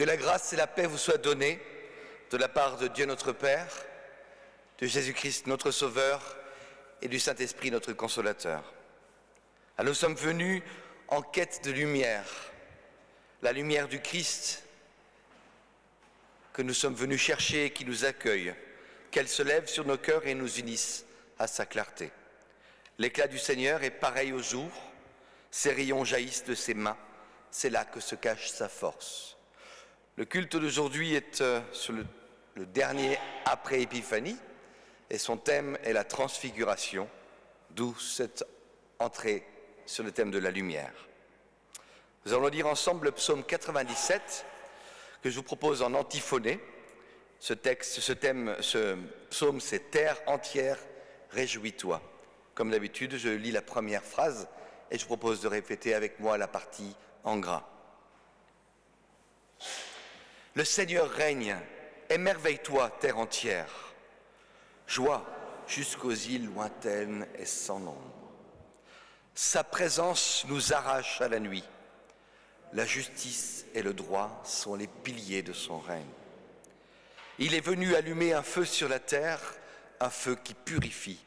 Que la grâce et la paix vous soient données de la part de Dieu notre Père, de Jésus-Christ notre Sauveur et du Saint-Esprit notre Consolateur. Alors nous sommes venus en quête de lumière, la lumière du Christ que nous sommes venus chercher et qui nous accueille, qu'elle se lève sur nos cœurs et nous unisse à sa clarté. L'éclat du Seigneur est pareil au jour, ses rayons jaillissent de ses mains, c'est là que se cache sa force. Le culte d'aujourd'hui est sur le dernier après Épiphanie et son thème est la transfiguration, d'où cette entrée sur le thème de la lumière. Nous allons lire ensemble le psaume 97 que je vous propose en antiphoné. Ce psaume, c'est « Terre entière, réjouis-toi ». Comme d'habitude, je lis la première phrase et je vous propose de répéter avec moi la partie en gras. Le Seigneur règne, émerveille-toi, terre entière. Joie jusqu'aux îles lointaines et sans nombre. Sa présence nous arrache à la nuit. La justice et le droit sont les piliers de son règne. Il est venu allumer un feu sur la terre, un feu qui purifie.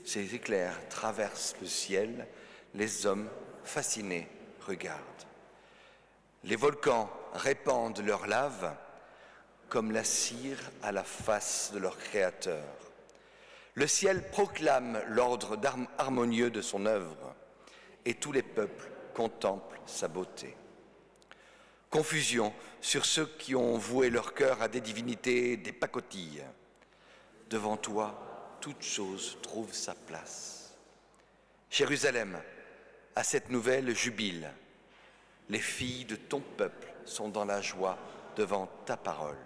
Ses éclairs traversent le ciel, les hommes fascinés regardent. Les volcans répandent leur lave comme la cire à la face de leur Créateur. Le ciel proclame l'ordre harmonieux de son œuvre et tous les peuples contemplent sa beauté. Confusion sur ceux qui ont voué leur cœur à des divinités, des pacotilles. Devant toi, toute chose trouve sa place. Jérusalem, à cette nouvelle jubile. Les filles de ton peuple sont dans la joie devant ta parole.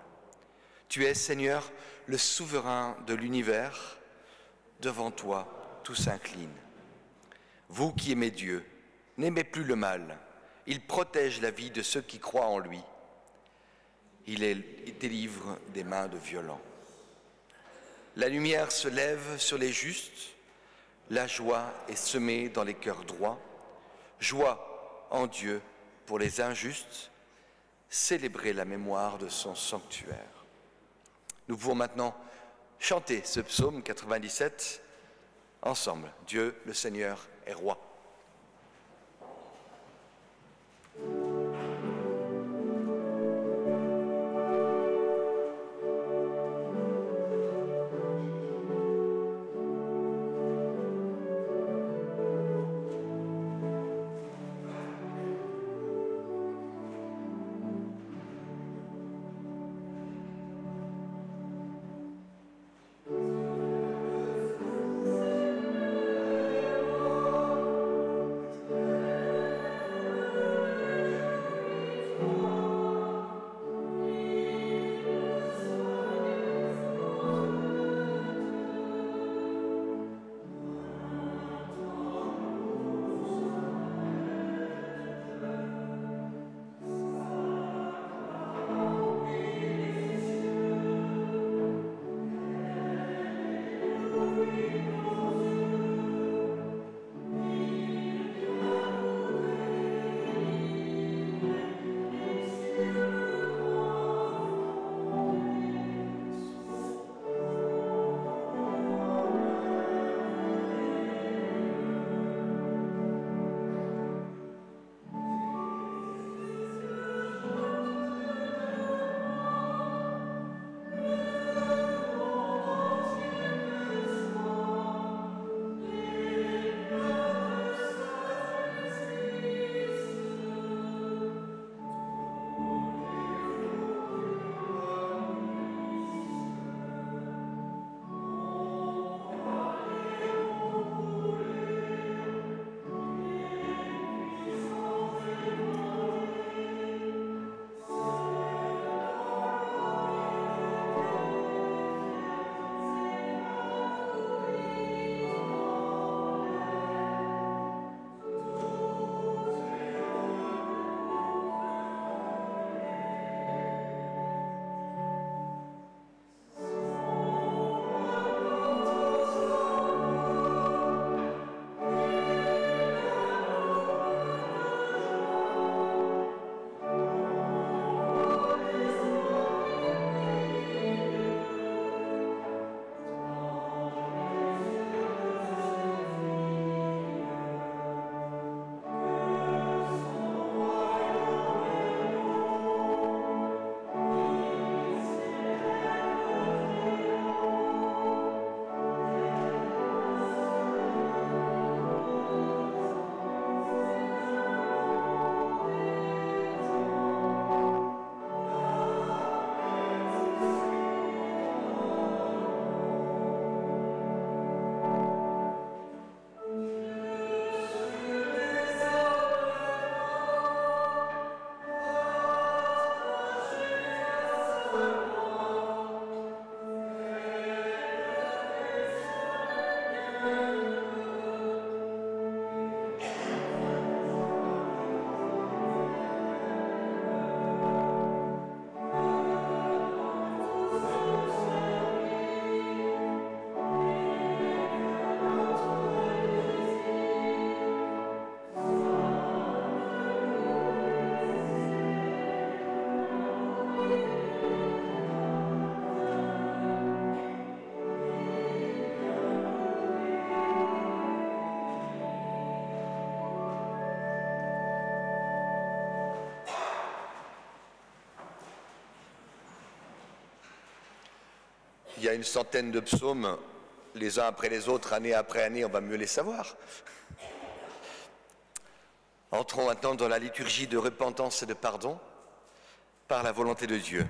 Tu es, Seigneur, le souverain de l'univers. Devant toi, tout s'incline. Vous qui aimez Dieu, n'aimez plus le mal. Il protège la vie de ceux qui croient en lui. Il délivre des mains de violents. La lumière se lève sur les justes, la joie est semée dans les cœurs droits. Joie en Dieu pour les injustes, célébrer la mémoire de son sanctuaire. Nous pouvons maintenant chanter ce psaume 97 ensemble. Dieu, le Seigneur, est roi. Il y a une centaine de psaumes, les uns après les autres, année après année, on va mieux les savoir. Entrons maintenant dans la liturgie de repentance et de pardon par la volonté de Dieu.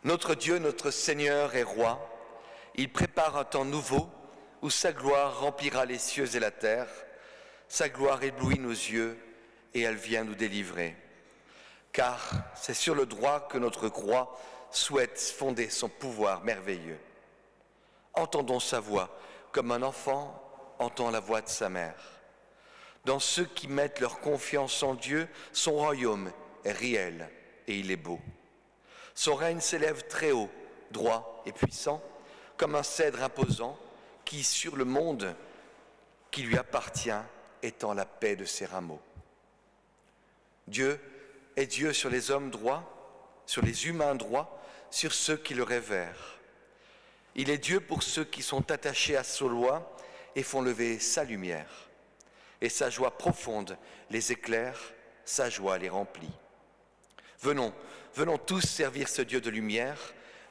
Notre Dieu, notre Seigneur et Roi, il prépare un temps nouveau où sa gloire remplira les cieux et la terre. Sa gloire éblouit nos yeux et elle vient nous délivrer. Car c'est sur le droit que notre croix souhaite fonder son pouvoir merveilleux. Entendons sa voix comme un enfant entend la voix de sa mère. Dans ceux qui mettent leur confiance en Dieu, son royaume est réel et il est beau. Son règne s'élève très haut, droit et puissant, comme un cèdre imposant qui, sur le monde qui lui appartient, étend la paix de ses rameaux. Dieu est Dieu sur les hommes droits, sur les humains droits, sur ceux qui le révèrent. Il est Dieu pour ceux qui sont attachés à sa loi et font lever sa lumière. Et sa joie profonde les éclaire, sa joie les remplit. Venons tous servir ce Dieu de lumière,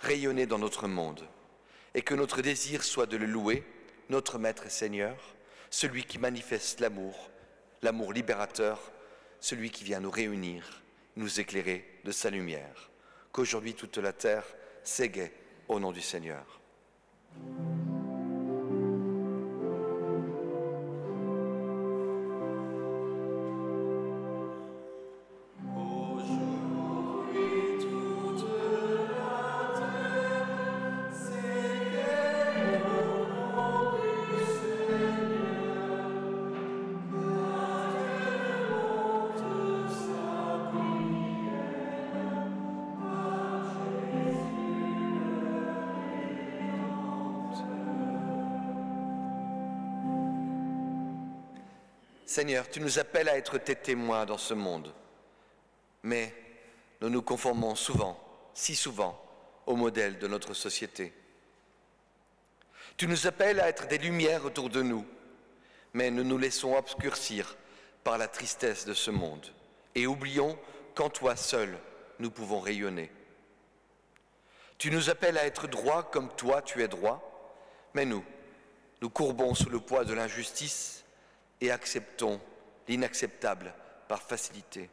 rayonner dans notre monde, et que notre désir soit de le louer, notre Maître et Seigneur, celui qui manifeste l'amour, l'amour libérateur, celui qui vient nous réunir, nous éclairer de sa lumière. Qu'aujourd'hui toute la terre s'égaie au nom du Seigneur. Seigneur, tu nous appelles à être tes témoins dans ce monde, mais nous nous conformons souvent, si souvent, au modèle de notre société. Tu nous appelles à être des lumières autour de nous, mais nous nous laissons obscurcir par la tristesse de ce monde et oublions qu'en toi seul, nous pouvons rayonner. Tu nous appelles à être droits comme toi tu es droit, mais nous courbons sous le poids de l'injustice et acceptons l'inacceptable par facilité.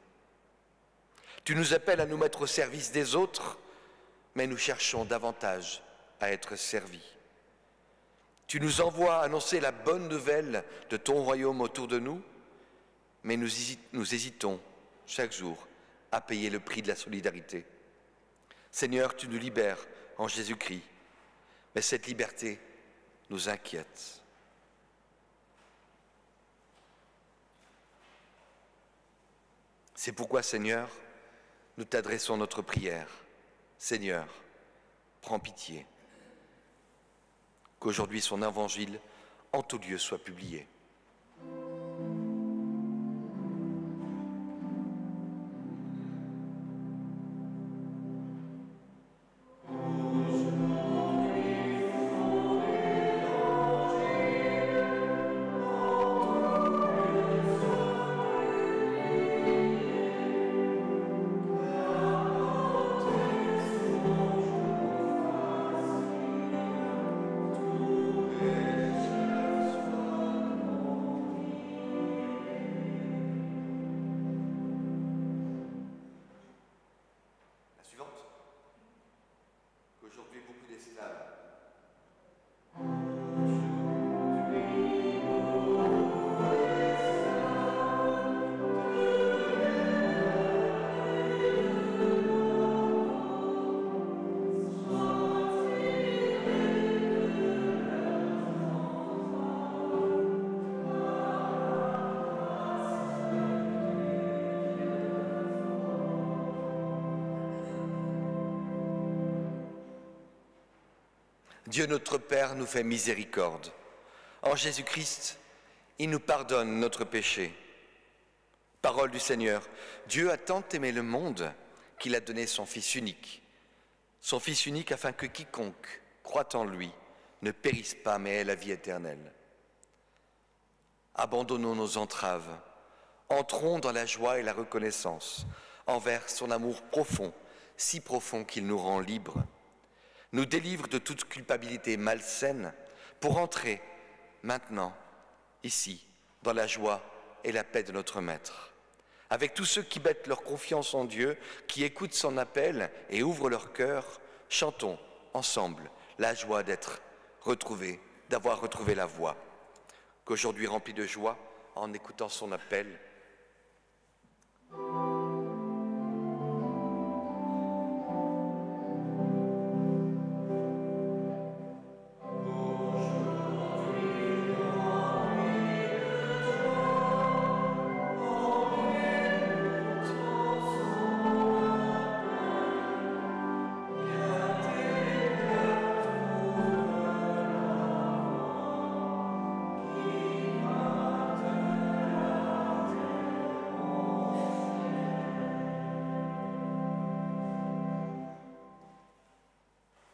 Tu nous appelles à nous mettre au service des autres, mais nous cherchons davantage à être servis. Tu nous envoies annoncer la bonne nouvelle de ton royaume autour de nous, mais nous hésitons chaque jour à payer le prix de la solidarité. Seigneur, tu nous libères en Jésus-Christ, mais cette liberté nous inquiète. C'est pourquoi, Seigneur, nous t'adressons notre prière. Seigneur, prends pitié. Qu'aujourd'hui son évangile en tout lieu soit publié. Dieu notre Père nous fait miséricorde. En Jésus-Christ, il nous pardonne notre péché. Parole du Seigneur, Dieu a tant aimé le monde qu'il a donné son Fils unique afin que quiconque croit en lui ne périsse pas mais ait la vie éternelle. Abandonnons nos entraves, entrons dans la joie et la reconnaissance envers son amour profond, si profond qu'il nous rend libres, nous délivre de toute culpabilité malsaine pour entrer maintenant, ici, dans la joie et la paix de notre Maître. Avec tous ceux qui mettent leur confiance en Dieu, qui écoutent son appel et ouvrent leur cœur, chantons ensemble la joie d'être retrouvés, d'avoir retrouvé la voie. Qu'aujourd'hui rempli de joie, en écoutant son appel,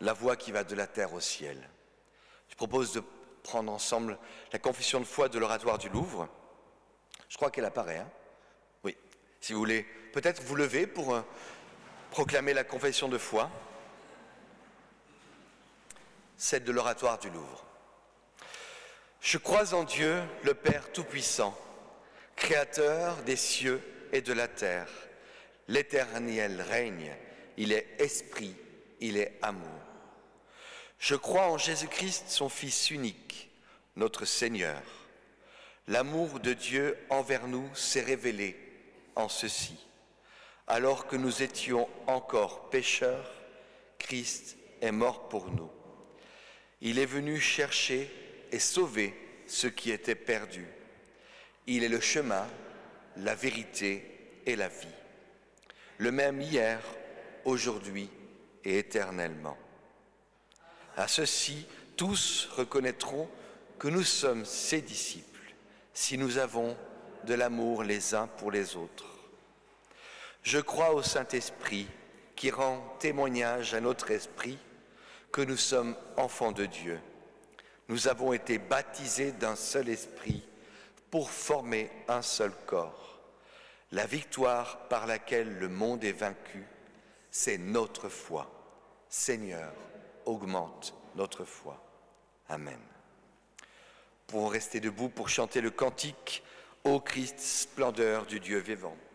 la voie qui va de la terre au ciel. Je propose de prendre ensemble la confession de foi de l'Oratoire du Louvre. Je crois qu'elle apparaît, hein ? Oui, si vous voulez, peut-être vous lever pour proclamer la confession de foi. Celle de l'Oratoire du Louvre. Je crois en Dieu, le Père Tout-Puissant, Créateur des cieux et de la terre. L'Éternel règne, il est esprit, il est amour. Je crois en Jésus-Christ, son Fils unique, notre Seigneur. L'amour de Dieu envers nous s'est révélé en ceci. Alors que nous étions encore pécheurs, Christ est mort pour nous. Il est venu chercher et sauver ceux qui étaient perdus. Il est le chemin, la vérité et la vie. Le même hier, aujourd'hui et éternellement. À ceux-ci, tous reconnaîtront que nous sommes ses disciples, si nous avons de l'amour les uns pour les autres. Je crois au Saint-Esprit, qui rend témoignage à notre esprit que nous sommes enfants de Dieu. Nous avons été baptisés d'un seul esprit pour former un seul corps. La victoire par laquelle le monde est vaincu, c'est notre foi. Seigneur, augmente notre foi. Amen. Pour rester debout pour chanter le cantique « Ô Christ, splendeur du Dieu vivant ». Amen.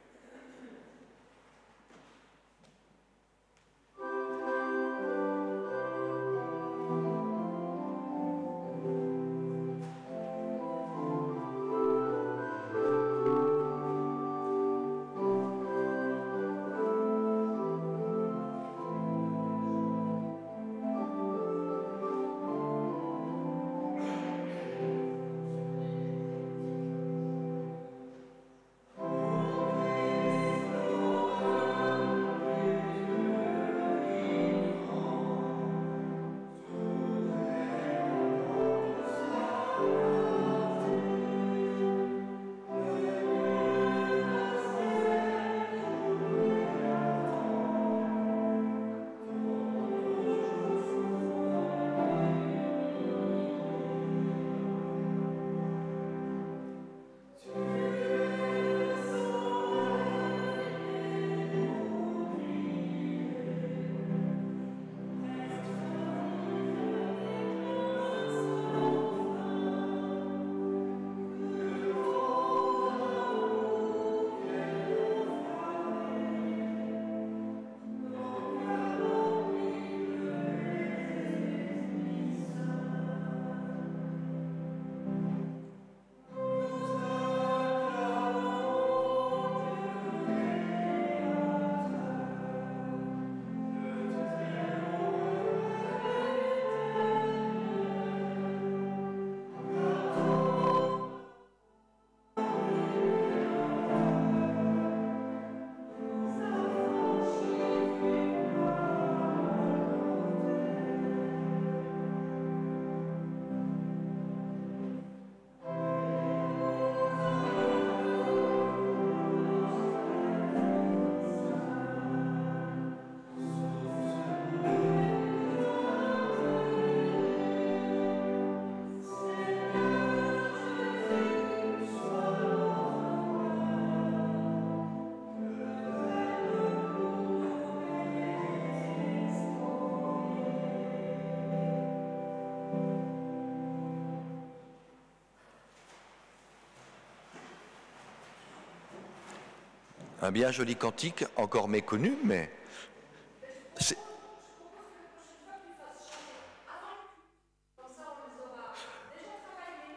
Un bien joli cantique, encore méconnu, mais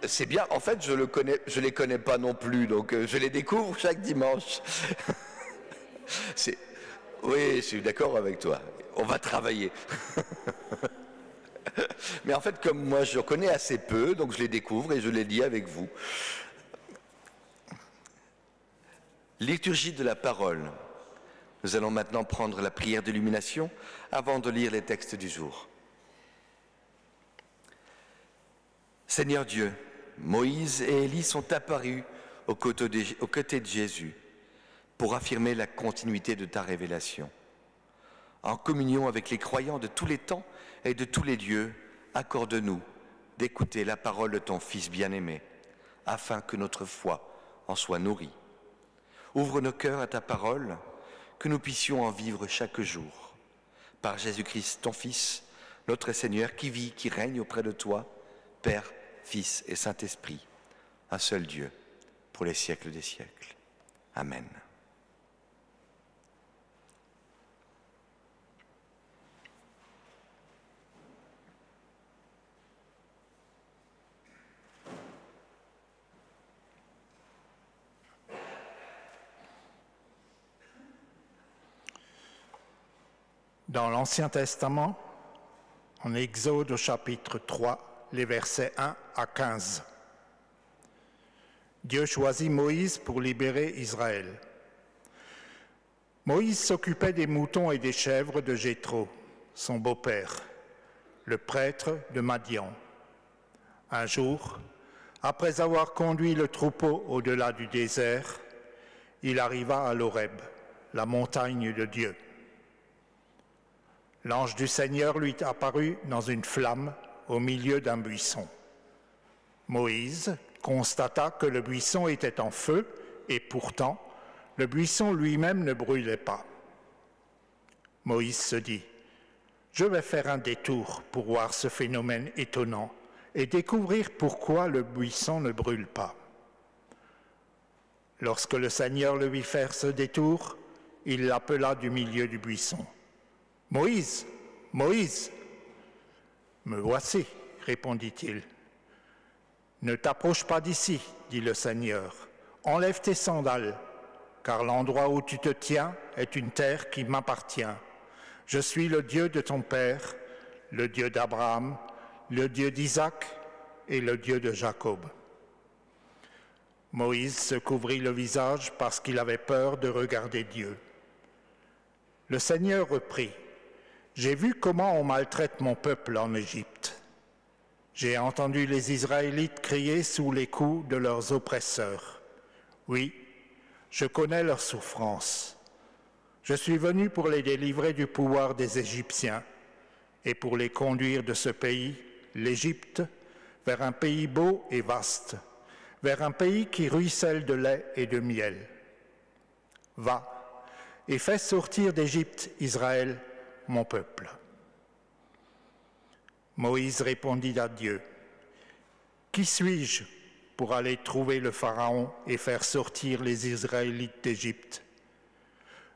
c'est bien. En fait, je les connais pas non plus, donc je les découvre chaque dimanche. Oui, je suis d'accord avec toi. On va travailler. Mais en fait, comme moi, je connais assez peu, donc je les découvre et je les lis avec vous. Liturgie de la parole. Nous allons maintenant prendre la prière d'illumination avant de lire les textes du jour. Seigneur Dieu, Moïse et Élie sont apparus aux côtés de Jésus pour affirmer la continuité de ta révélation. En communion avec les croyants de tous les temps et de tous les lieux, accorde-nous d'écouter la parole de ton Fils bien-aimé, afin que notre foi en soit nourrie. Ouvre nos cœurs à ta parole, que nous puissions en vivre chaque jour. Par Jésus-Christ, ton Fils, notre Seigneur, qui vit, qui règne auprès de toi, Père, Fils et Saint-Esprit, un seul Dieu, pour les siècles des siècles. Amen. Dans l'Ancien Testament, en Exode au chapitre 3, les versets 1 à 15. Dieu choisit Moïse pour libérer Israël. Moïse s'occupait des moutons et des chèvres de Jéthro, son beau-père, le prêtre de Madian. Un jour, après avoir conduit le troupeau au-delà du désert, il arriva à l'Horeb, la montagne de Dieu. L'ange du Seigneur lui apparut dans une flamme au milieu d'un buisson. Moïse constata que le buisson était en feu et pourtant, le buisson lui-même ne brûlait pas. Moïse se dit, « Je vais faire un détour pour voir ce phénomène étonnant et découvrir pourquoi le buisson ne brûle pas. » Lorsque le Seigneur le vit faire ce détour, il l'appela du milieu du buisson. « Moïse, Moïse !»« Me voici, » répondit-il. « Ne t'approche pas d'ici, dit le Seigneur. Enlève tes sandales, car l'endroit où tu te tiens est une terre qui m'appartient. Je suis le Dieu de ton père, le Dieu d'Abraham, le Dieu d'Isaac et le Dieu de Jacob. » Moïse se couvrit le visage parce qu'il avait peur de regarder Dieu. Le Seigneur reprit. J'ai vu comment on maltraite mon peuple en Égypte. J'ai entendu les Israélites crier sous les coups de leurs oppresseurs. Oui, je connais leurs souffrances. Je suis venu pour les délivrer du pouvoir des Égyptiens et pour les conduire de ce pays, l'Égypte, vers un pays beau et vaste, vers un pays qui ruisselle de lait et de miel. Va et fais sortir d'Égypte Israël, mon peuple. Moïse répondit à Dieu, « Qui suis-je pour aller trouver le Pharaon et faire sortir les Israélites d'Égypte ?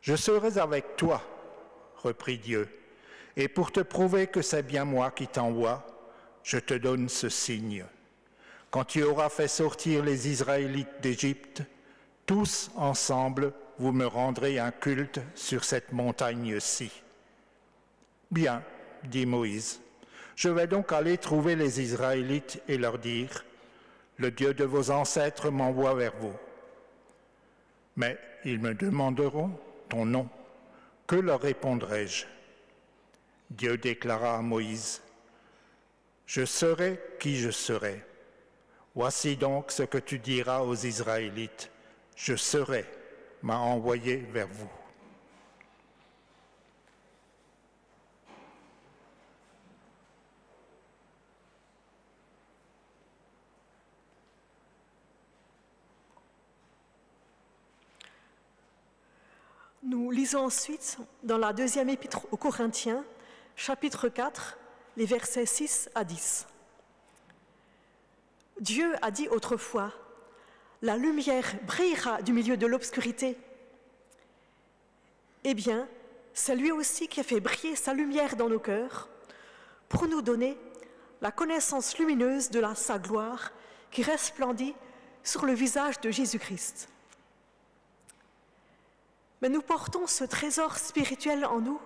Je serai avec toi, reprit Dieu, et pour te prouver que c'est bien moi qui t'envoie, je te donne ce signe. Quand tu auras fait sortir les Israélites d'Égypte, tous ensemble, vous me rendrez un culte sur cette montagne-ci. » Bien, dit Moïse, je vais donc aller trouver les Israélites et leur dire, le Dieu de vos ancêtres m'envoie vers vous. Mais ils me demanderont ton nom. Que leur répondrai-je? Dieu déclara à Moïse, je serai qui je serai. Voici donc ce que tu diras aux Israélites, je serai, m'a envoyé vers vous. Nous lisons ensuite dans la deuxième épître aux Corinthiens, chapitre 4, les versets 6 à 10. Dieu a dit autrefois, « La lumière brillera du milieu de l'obscurité. » Eh bien, c'est lui aussi qui a fait briller sa lumière dans nos cœurs pour nous donner la connaissance lumineuse de sa gloire qui resplendit sur le visage de Jésus-Christ. Mais nous portons ce trésor spirituel en nous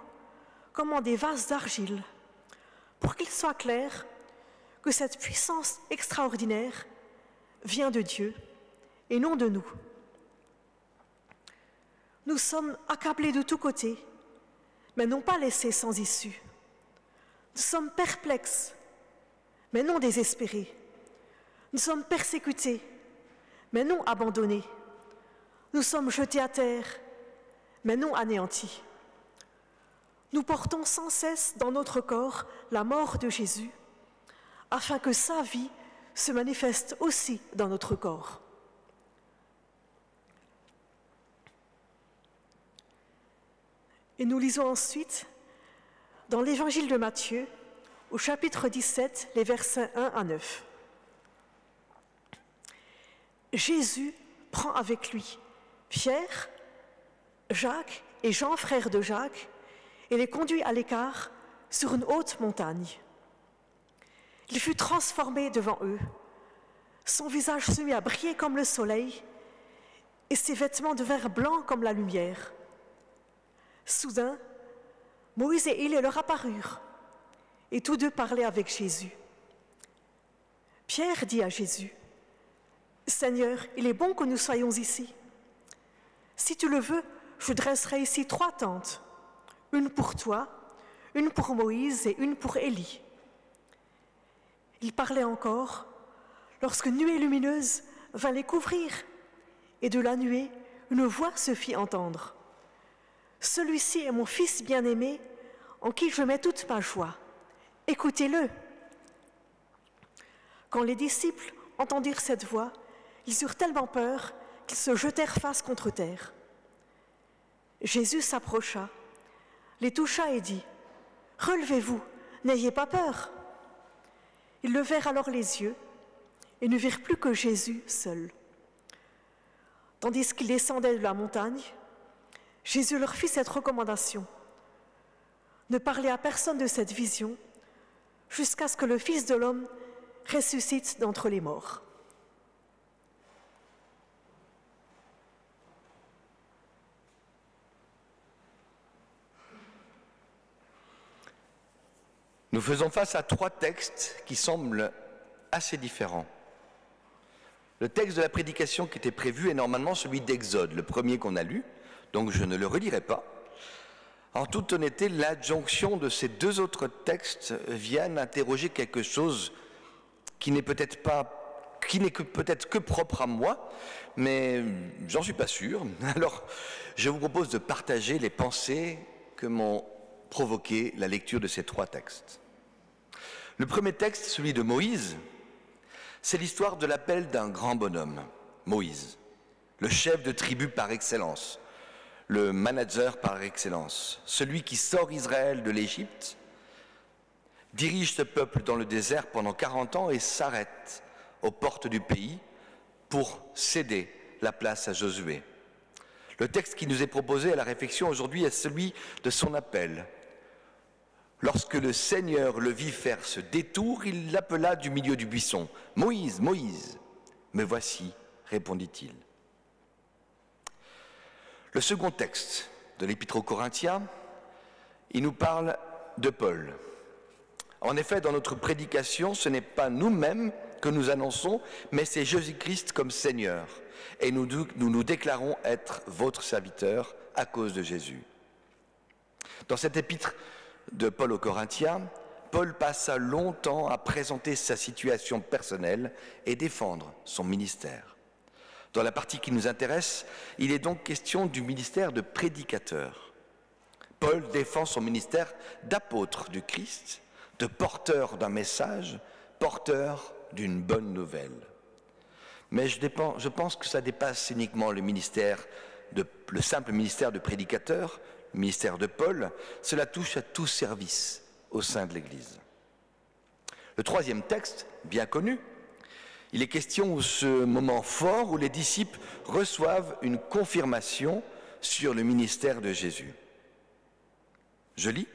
comme en des vases d'argile, pour qu'il soit clair que cette puissance extraordinaire vient de Dieu et non de nous. Nous sommes accablés de tous côtés, mais non pas laissés sans issue. Nous sommes perplexes, mais non désespérés. Nous sommes persécutés, mais non abandonnés. Nous sommes jetés à terre, mais non anéantis. Nous portons sans cesse dans notre corps la mort de Jésus, afin que sa vie se manifeste aussi dans notre corps. Et nous lisons ensuite dans l'Évangile de Matthieu, au chapitre 17, les versets 1 à 9. Jésus prend avec lui Pierre, Jacques et Jean, frère de Jacques, et les conduit à l'écart sur une haute montagne. Il fut transformé devant eux. Son visage se mit à briller comme le soleil, et ses vêtements devinrent blancs comme la lumière. Soudain, Moïse et Élie leur apparurent, et tous deux parlaient avec Jésus. Pierre dit à Jésus, « Seigneur, il est bon que nous soyons ici. Si tu le veux, je dresserai ici 3 tentes, une pour toi, une pour Moïse et une pour Élie. » Il parlait encore, lorsque une nuée lumineuse vint les couvrir, et de la nuée, une voix se fit entendre. « Celui-ci est mon fils bien-aimé, en qui je mets toute ma joie. Écoutez-le. » Quand les disciples entendirent cette voix, ils eurent tellement peur qu'ils se jetèrent face contre terre. Jésus s'approcha, les toucha et dit, « Relevez-vous, n'ayez pas peur. » Ils levèrent alors les yeux et ne virent plus que Jésus seul. Tandis qu'ils descendaient de la montagne, Jésus leur fit cette recommandation. « Ne parlez à personne de cette vision jusqu'à ce que le Fils de l'homme ressuscite d'entre les morts. » Nous faisons face à 3 textes qui semblent assez différents. Le texte de la prédication qui était prévu est normalement celui d'Exode, le premier qu'on a lu, donc je ne le relirai pas. En toute honnêteté, l'adjonction de ces 2 autres textes viennent interroger quelque chose qui n'est peut-être que propre à moi, mais j'en suis pas sûr. Alors, je vous propose de partager les pensées que m'ont provoqué la lecture de ces 3 textes. Le premier texte, celui de Moïse, c'est l'histoire de l'appel d'un grand bonhomme, Moïse, le chef de tribu par excellence, le manager par excellence, celui qui sort Israël de l'Égypte, dirige ce peuple dans le désert pendant 40 ans et s'arrête aux portes du pays pour céder la place à Josué. Le texte qui nous est proposé à la réflexion aujourd'hui est celui de son appel. Lorsque le Seigneur le vit faire ce détour, il l'appela du milieu du buisson. « Moïse, Moïse !» « Me voici », répondit-il. Le second texte de l'Épître aux Corinthiens, il nous parle de Paul. En effet, dans notre prédication, ce n'est pas nous-mêmes que nous annonçons, mais c'est Jésus-Christ comme Seigneur. Et nous nous déclarons être votre serviteur à cause de Jésus. Dans cet épître de Paul aux Corinthiens, Paul passa longtemps à présenter sa situation personnelle et défendre son ministère. Dans la partie qui nous intéresse, il est donc question du ministère de prédicateur. Paul défend son ministère d'apôtre du Christ, de porteur d'un message, porteur d'une bonne nouvelle. Mais je pense que ça dépasse uniquement le simple ministère de prédicateur, le ministère de Paul. Cela touche à tout service au sein de l'Église. Le troisième texte, bien connu, il est question de ce moment fort où les disciples reçoivent une confirmation sur le ministère de Jésus. Je lis.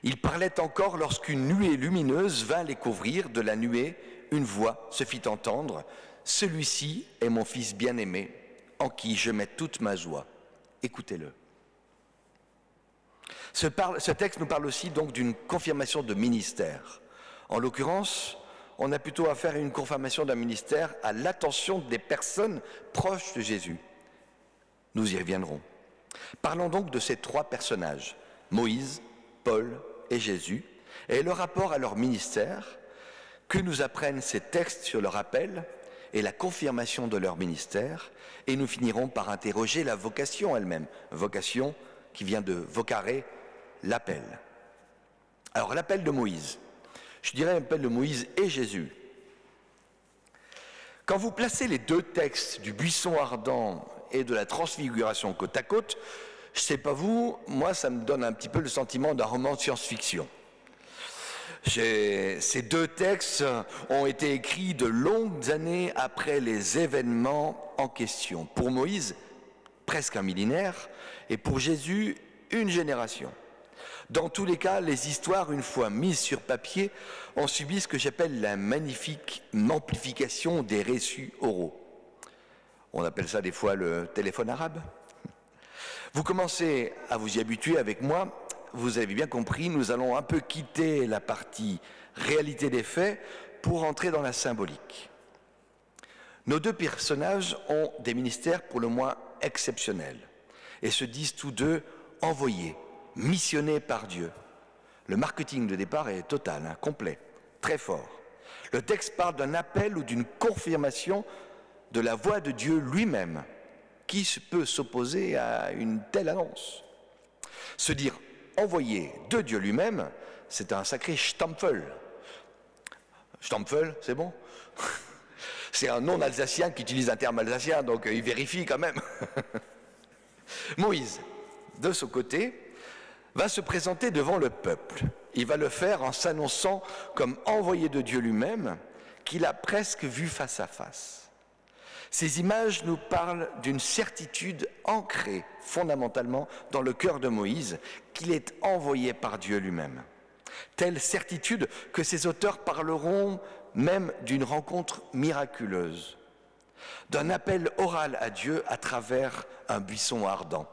Il parlait encore lorsqu'une nuée lumineuse vint les couvrir. De la nuée, une voix se fit entendre. Celui-ci est mon fils bien-aimé, en qui je mets toute ma joie. Écoutez-le. Ce texte nous parle aussi donc d'une confirmation de ministère. En l'occurrence, on a plutôt affaire à une confirmation d'un ministère à l'attention des personnes proches de Jésus. Nous y reviendrons. Parlons donc de ces trois personnages, Moïse, Paul et Jésus, et le rapport à leur ministère. Que nous apprennent ces textes sur leur appel et la confirmation de leur ministère, et nous finirons par interroger la vocation elle-même, vocation qui vient de vocare, l'appel. Alors l'appel de Moïse, je dirais l'appel de Moïse et Jésus. Quand vous placez les deux textes du buisson ardent et de la transfiguration côte à côte, je ne sais pas vous, moi ça me donne un petit peu le sentiment d'un roman de science-fiction. Ces deux textes ont été écrits de longues années après les événements en question. Pour Moïse, presque un millénaire, et pour Jésus, une génération. Dans tous les cas, les histoires, une fois mises sur papier, ont subi ce que j'appelle la magnifique amplification des récits oraux. On appelle ça des fois le téléphone arabe. Vous commencez à vous y habituer avec moi. Vous avez bien compris, nous allons un peu quitter la partie réalité des faits pour entrer dans la symbolique. Nos deux personnages ont des ministères pour le moins exceptionnels et se disent tous deux envoyés, missionnés par Dieu. Le marketing de départ est total, complet, très fort. Le texte parle d'un appel ou d'une confirmation de la voix de Dieu lui-même. Qui peut s'opposer à une telle annonce? Se dire envoyé de Dieu lui-même, c'est un sacré Stampfel. Stampfel, c'est bon? C'est un non-alsacien qui utilise un terme alsacien, donc il vérifie quand même. Moïse, de son côté, va se présenter devant le peuple. Il va le faire en s'annonçant comme envoyé de Dieu lui-même, qu'il a presque vu face à face. Ces images nous parlent d'une certitude ancrée fondamentalement dans le cœur de Moïse, qu'il est envoyé par Dieu lui-même. Telle certitude que ces auteurs parleront même d'une rencontre miraculeuse, d'un appel oral à Dieu à travers un buisson ardent,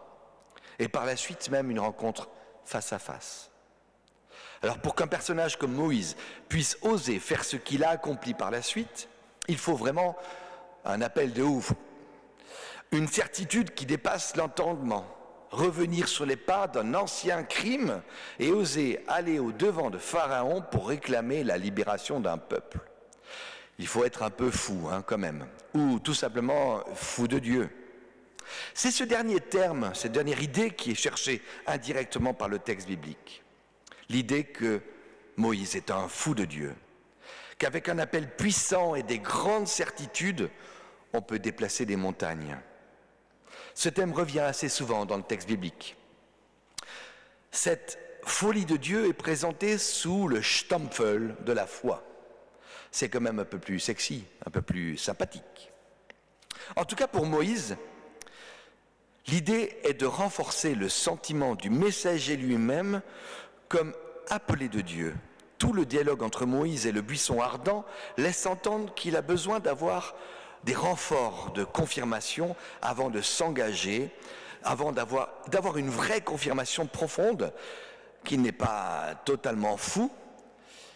et par la suite même une rencontre face à face. Alors pour qu'un personnage comme Moïse puisse oser faire ce qu'il a accompli par la suite, il faut vraiment un appel de ouf, une certitude qui dépasse l'entendement, revenir sur les pas d'un ancien crime et oser aller au-devant de Pharaon pour réclamer la libération d'un peuple. Il faut être un peu fou quand même, ou tout simplement fou de Dieu. C'est ce dernier terme, cette dernière idée qui est cherchée indirectement par le texte biblique. L'idée que Moïse est un fou de Dieu, qu'avec un appel puissant et des grandes certitudes, on peut déplacer des montagnes. Ce thème revient assez souvent dans le texte biblique. Cette folie de Dieu est présentée sous le Stampfel de la foi. C'est quand même un peu plus sexy, un peu plus sympathique. En tout cas pour Moïse, l'idée est de renforcer le sentiment du messager lui-même comme appelé de Dieu. Tout le dialogue entre Moïse et le buisson ardent laisse entendre qu'il a besoin d'avoir des renforts de confirmation avant de s'engager, avant d'avoir une vraie confirmation profonde, qu'il n'est pas totalement fou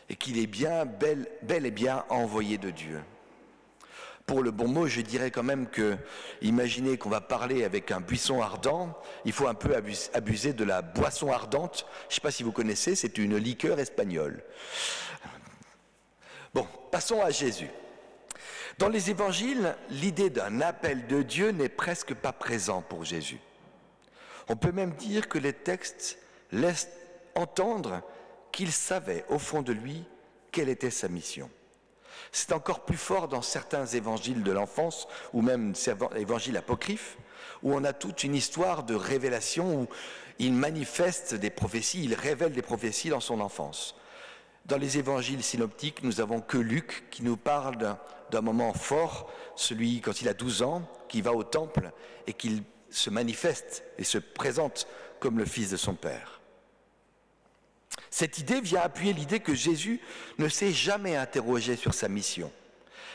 et qu'il est bien, bel et bien envoyé de Dieu. Pour le bon mot, je dirais quand même que, imaginez qu'on va parler avec un buisson ardent, il faut un peu abuser de la boisson ardente. Je ne sais pas si vous connaissez, c'est une liqueur espagnole. Bon, passons à Jésus. Dans les évangiles, l'idée d'un appel de Dieu n'est presque pas présent pour Jésus. On peut même dire que les textes laissent entendre qu'il savait au fond de lui quelle était sa mission. C'est encore plus fort dans certains évangiles de l'enfance ou même évangiles apocryphes où on a toute une histoire de révélation où il manifeste des prophéties, il révèle des prophéties dans son enfance. Dans les évangiles synoptiques, nous avons que Luc qui nous parle d'un moment fort, celui quand il a 12 ans, qui va au temple et qu'il se manifeste et se présente comme le fils de son père. Cette idée vient appuyer l'idée que Jésus ne s'est jamais interrogé sur sa mission.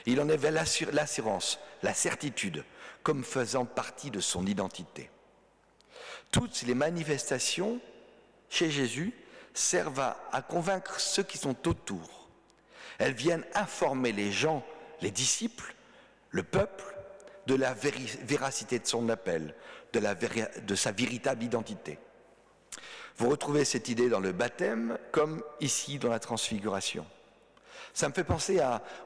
Il en avait l'assurance, la certitude, comme faisant partie de son identité. Toutes les manifestations chez Jésus servent à convaincre ceux qui sont autour. Elles viennent informer les gens, les disciples, le peuple, de la véracité de son appel, de sa véritable identité. Vous retrouvez cette idée dans le baptême, comme ici dans la transfiguration. Ça me fait penser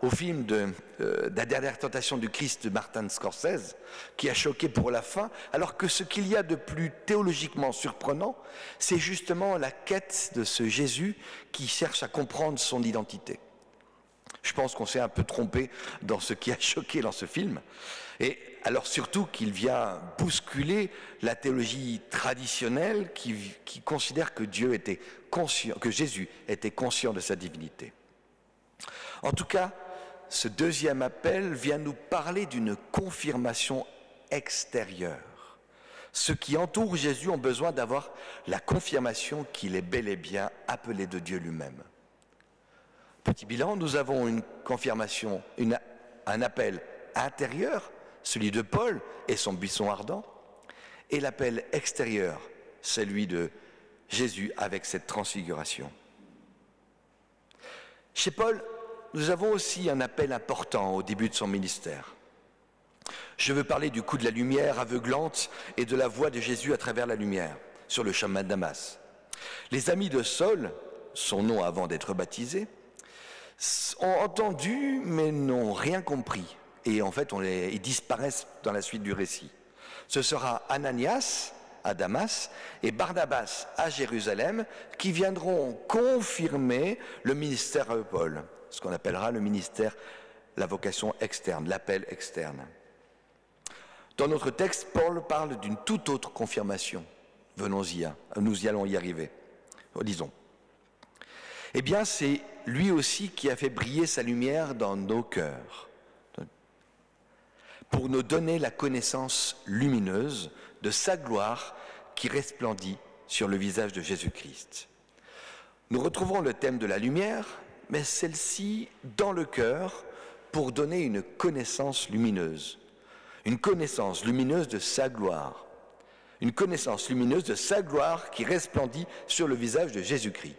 au film de La dernière tentation du Christ de Martin Scorsese, qui a choqué pour la fin, alors que ce qu'il y a de plus théologiquement surprenant, c'est justement la quête de ce Jésus qui cherche à comprendre son identité. Je pense qu'on s'est un peu trompé dans ce qui a choqué dans ce film. Et alors surtout qu'il vient bousculer la théologie traditionnelle qui considère que Jésus était conscient de sa divinité. En tout cas, ce deuxième appel vient nous parler d'une confirmation extérieure. Ceux qui entourent Jésus ont besoin d'avoir la confirmation qu'il est bel et bien appelé de Dieu lui-même. Petit bilan, nous avons une confirmation, un appel intérieur, celui de Paul et son buisson ardent, et l'appel extérieur, celui de Jésus avec cette transfiguration. Chez Paul, nous avons aussi un appel important au début de son ministère. Je veux parler du coup de la lumière aveuglante et de la voix de Jésus à travers la lumière, sur le chemin de Damas. Les amis de Saul, son nom avant d'être baptisé, ont entendu mais n'ont rien compris. Et en fait, ils disparaissent dans la suite du récit. Ce sera Ananias à Damas et Barnabas à Jérusalem qui viendront confirmer le ministère de Paul, ce qu'on appellera le ministère, la vocation externe, l'appel externe. Dans notre texte, Paul parle d'une toute autre confirmation. Venons-y, nous y allons y arriver. Lisons. Eh bien, c'est lui aussi qui a fait briller sa lumière dans nos cœurs, pour nous donner la connaissance lumineuse de sa gloire qui resplendit sur le visage de Jésus-Christ. Nous retrouvons le thème de la lumière, mais celle-ci dans le cœur pour donner une connaissance lumineuse de sa gloire, une connaissance lumineuse de sa gloire qui resplendit sur le visage de Jésus-Christ.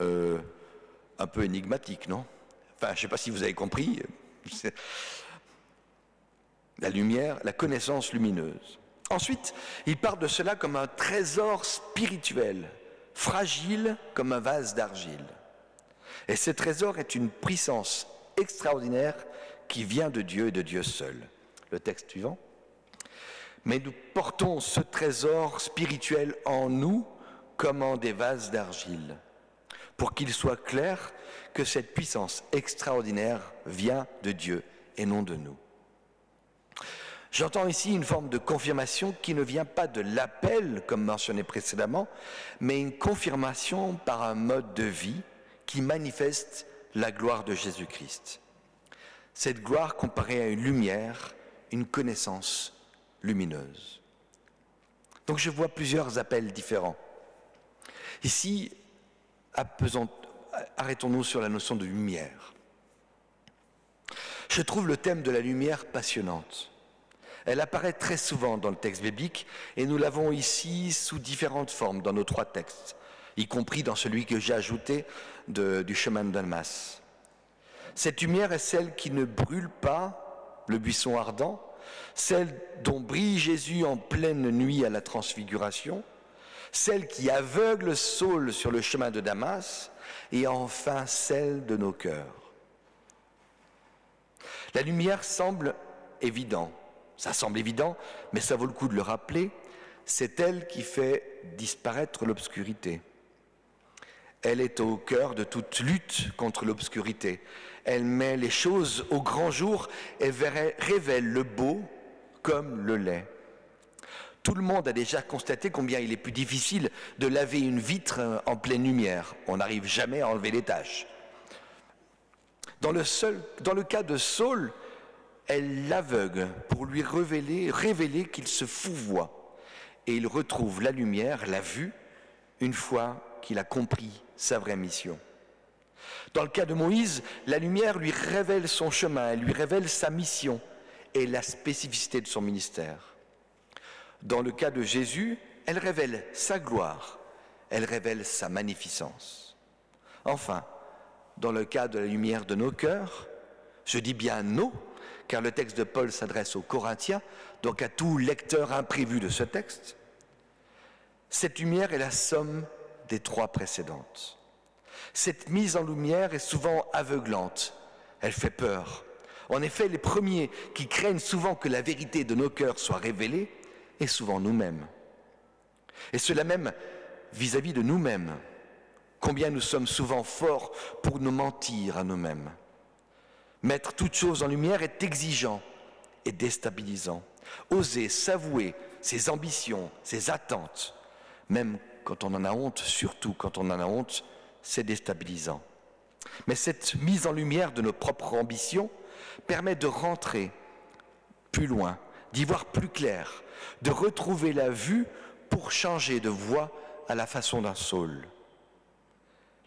Un peu énigmatique, non? Enfin, je ne sais pas si vous avez compris. La lumière, la connaissance lumineuse. Ensuite, il parle de cela comme un trésor spirituel, fragile comme un vase d'argile. Et ce trésor est une puissance extraordinaire qui vient de Dieu et de Dieu seul. Le texte suivant. Mais nous portons ce trésor spirituel en nous comme en des vases d'argile, pour qu'il soit clair que cette puissance extraordinaire vient de Dieu et non de nous. J'entends ici une forme de confirmation qui ne vient pas de l'appel, comme mentionné précédemment, mais une confirmation par un mode de vie qui manifeste la gloire de Jésus-Christ. Cette gloire comparée à une lumière, une connaissance lumineuse. Donc je vois plusieurs appels différents. Ici, arrêtons-nous sur la notion de lumière. Je trouve le thème de la lumière passionnante. Elle apparaît très souvent dans le texte biblique et nous l'avons ici sous différentes formes dans nos 3 textes, y compris dans celui que j'ai ajouté du chemin de Damas. Cette lumière est celle qui ne brûle pas le buisson ardent, celle dont brille Jésus en pleine nuit à la transfiguration, celle qui aveugle Saul sur le chemin de Damas et enfin celle de nos cœurs. La lumière semble évidente. Ça semble évident, mais ça vaut le coup de le rappeler, c'est elle qui fait disparaître l'obscurité. Elle est au cœur de toute lutte contre l'obscurité. Elle met les choses au grand jour et révèle le beau comme le laid. Tout le monde a déjà constaté combien il est plus difficile de laver une vitre en pleine lumière. On n'arrive jamais à enlever les taches. Dans le cas de Saul, elle l'aveugle pour lui révéler qu'il se fouvoie. Et il retrouve la lumière, la vue, une fois qu'il a compris sa vraie mission. Dans le cas de Moïse, la lumière lui révèle son chemin, elle lui révèle sa mission et la spécificité de son ministère. Dans le cas de Jésus, elle révèle sa gloire, elle révèle sa magnificence. Enfin, dans le cas de la lumière de nos cœurs, je dis bien nos, car le texte de Paul s'adresse aux Corinthiens, donc à tout lecteur imprévu de ce texte. Cette lumière est la somme des trois précédentes. Cette mise en lumière est souvent aveuglante, elle fait peur. En effet, les premiers qui craignent souvent que la vérité de nos cœurs soit révélée est souvent nous-mêmes. Et cela même vis-à-vis de nous-mêmes. Combien nous sommes souvent forts pour nous mentir à nous-mêmes. Mettre toute chose en lumière est exigeant et déstabilisant. Oser s'avouer ses ambitions, ses attentes, même quand on en a honte, surtout quand on en a honte, c'est déstabilisant. Mais cette mise en lumière de nos propres ambitions permet de rentrer plus loin, d'y voir plus clair, de retrouver la vue pour changer de voie à la façon d'un Saul.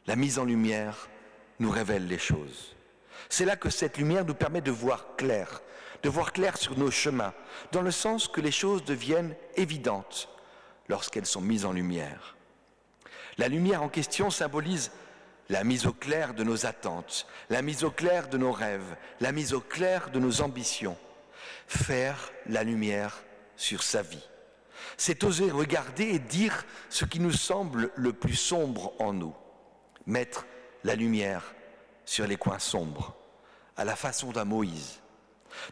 La mise en lumière nous révèle les choses. C'est là que cette lumière nous permet de voir clair sur nos chemins, dans le sens que les choses deviennent évidentes lorsqu'elles sont mises en lumière. La lumière en question symbolise la mise au clair de nos attentes, la mise au clair de nos rêves, la mise au clair de nos ambitions. Faire la lumière sur sa vie. C'est oser regarder et dire ce qui nous semble le plus sombre en nous. Mettre la lumière sur les coins sombres, à la façon d'un Moïse.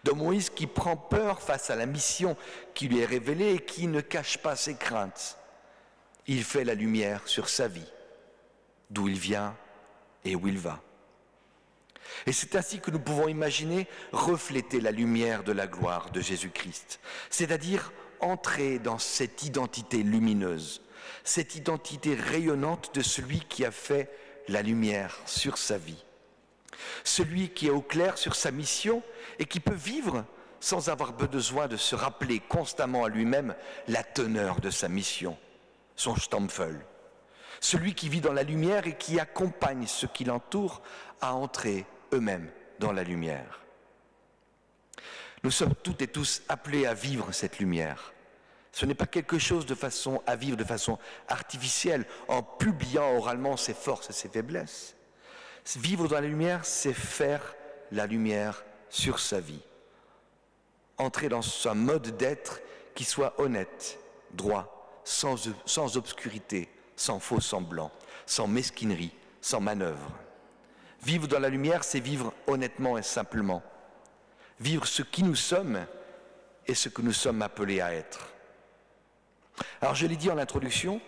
D'un Moïse qui prend peur face à la mission qui lui est révélée et qui ne cache pas ses craintes. Il fait la lumière sur sa vie, d'où il vient et où il va. Et c'est ainsi que nous pouvons imaginer refléter la lumière de la gloire de Jésus-Christ, c'est-à-dire entrer dans cette identité lumineuse, cette identité rayonnante de celui qui a fait la lumière sur sa vie. Celui qui est au clair sur sa mission et qui peut vivre sans avoir besoin de se rappeler constamment à lui-même la teneur de sa mission, son Stampfel. Celui qui vit dans la lumière et qui accompagne ceux qui l'entourent à entrer eux-mêmes dans la lumière. Nous sommes toutes et tous appelés à vivre cette lumière. Ce n'est pas quelque chose à vivre de façon artificielle, en publiant oralement ses forces et ses faiblesses. Vivre dans la lumière, c'est faire la lumière sur sa vie. Entrer dans un mode d'être qui soit honnête, droit, sans obscurité, sans faux semblant, sans mesquinerie, sans manœuvre. Vivre dans la lumière, c'est vivre honnêtement et simplement. Vivre ce qui nous sommes et ce que nous sommes appelés à être. Alors je l'ai dit en introduction,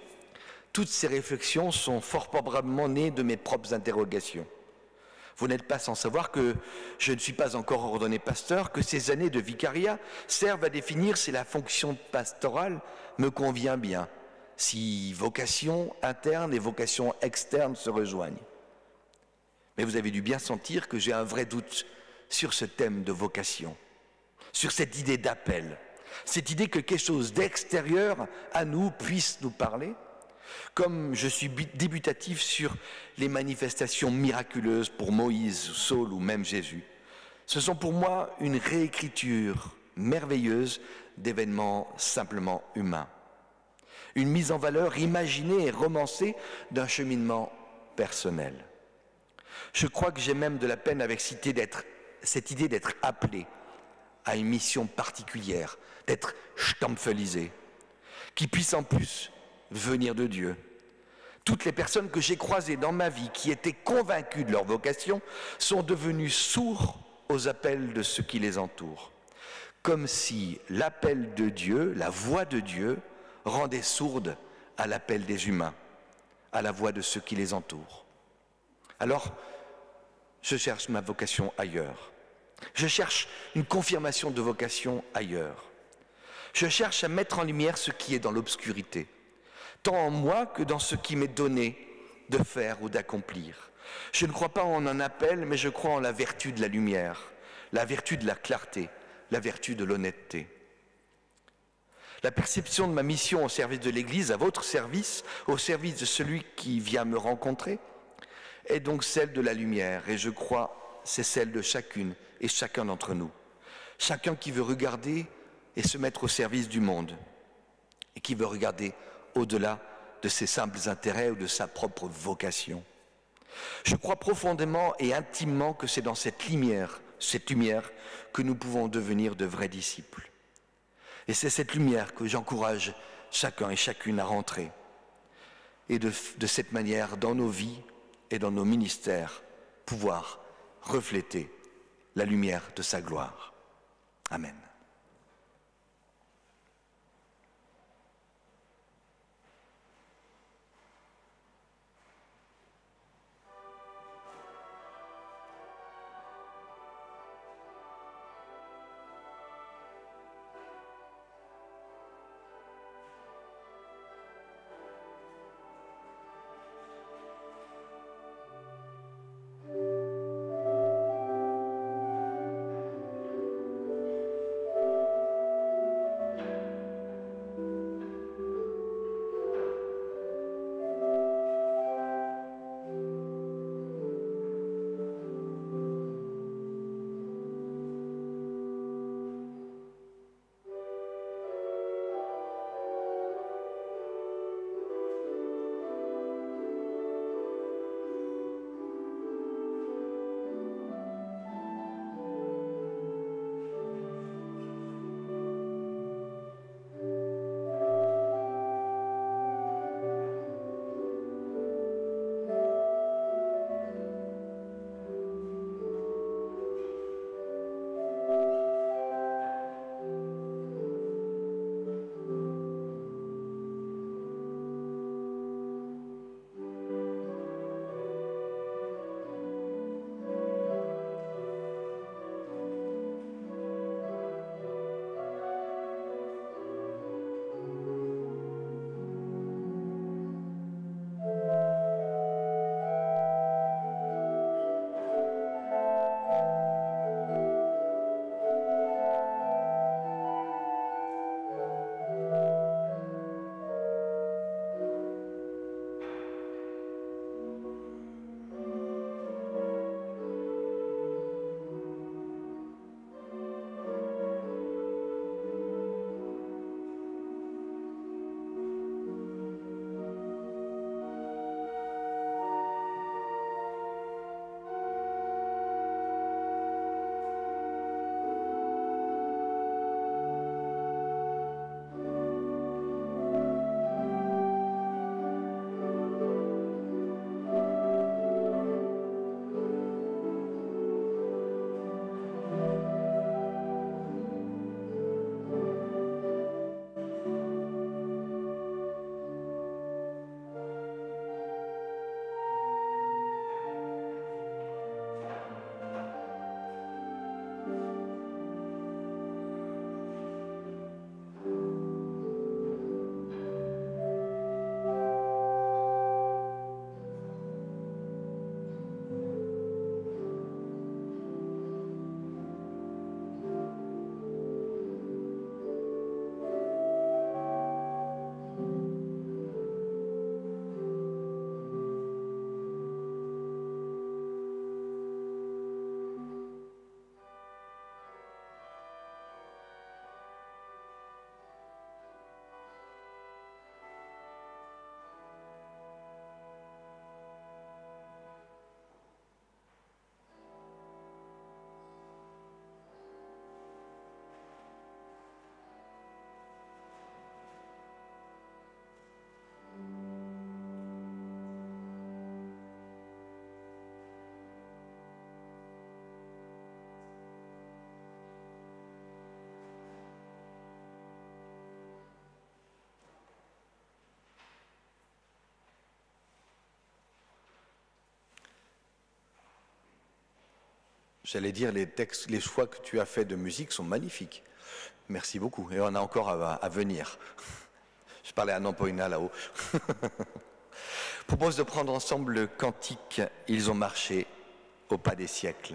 toutes ces réflexions sont fort probablement nées de mes propres interrogations. Vous n'êtes pas sans savoir que je ne suis pas encore ordonné pasteur, que ces années de vicariat servent à définir si la fonction pastorale me convient bien, si vocation interne et vocation externe se rejoignent. Mais vous avez dû bien sentir que j'ai un vrai doute sur ce thème de vocation, sur cette idée d'appel, cette idée que quelque chose d'extérieur à nous puisse nous parler, comme je suis débutatif sur les manifestations miraculeuses pour Moïse, Saul ou même Jésus. Ce sont pour moi une réécriture merveilleuse d'événements simplement humains. Une mise en valeur imaginée et romancée d'un cheminement personnel. Je crois que j'ai même de la peine avec cette idée d'être appelé à une mission particulière, d'être stampfelisé, qui puisse en plus venir de Dieu. Toutes les personnes que j'ai croisées dans ma vie qui étaient convaincues de leur vocation sont devenues sourds aux appels de ceux qui les entourent. Comme si l'appel de Dieu, la voix de Dieu, rendait sourde à l'appel des humains, à la voix de ceux qui les entourent. Alors, je cherche ma vocation ailleurs. Je cherche une confirmation de vocation ailleurs. Je cherche à mettre en lumière ce qui est dans l'obscurité, tant en moi que dans ce qui m'est donné de faire ou d'accomplir. Je ne crois pas en un appel, mais je crois en la vertu de la lumière, la vertu de la clarté, la vertu de l'honnêteté. La perception de ma mission au service de l'Église, à votre service, au service de celui qui vient me rencontrer, est donc celle de la lumière. Et je crois c'est celle de chacune et chacun d'entre nous. Chacun qui veut regarder et se mettre au service du monde et qui veut regarder au-delà de ses simples intérêts ou de sa propre vocation. Je crois profondément et intimement que c'est dans cette lumière que nous pouvons devenir de vrais disciples. Et c'est cette lumière que j'encourage chacun et chacune à rentrer. Et de cette manière, dans nos vies et dans nos ministères, pouvoir refléter la lumière de sa gloire. Amen. J'allais dire, les choix que tu as faits de musique sont magnifiques. Merci beaucoup. Et on a encore à venir. Je parlais à Nampoina là-haut. Je propose de prendre ensemble le cantique « Ils ont marché au pas des siècles ».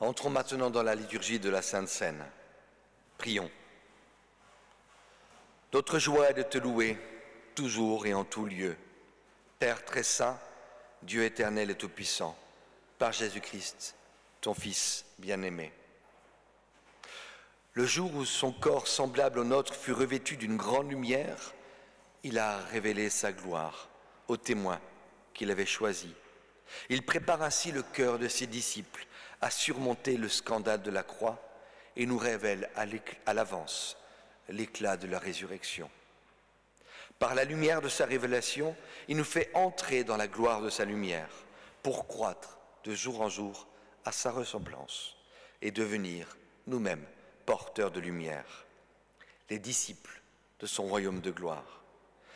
Entrons maintenant dans la liturgie de la Sainte Seine. Prions. Notre joie est de te louer, toujours et en tout lieu. Père très saint, Dieu éternel et tout-puissant, par Jésus-Christ, ton Fils bien-aimé. Le jour où son corps semblable au nôtre fut revêtu d'une grande lumière, il a révélé sa gloire aux témoins qu'il avait choisis. Il prépare ainsi le cœur de ses disciples à surmonter le scandale de la croix et nous révèle à l'avance l'éclat de la résurrection. Par la lumière de sa révélation, il nous fait entrer dans la gloire de sa lumière pour croître de jour en jour à sa ressemblance et devenir nous-mêmes porteurs de lumière, les disciples de son royaume de gloire.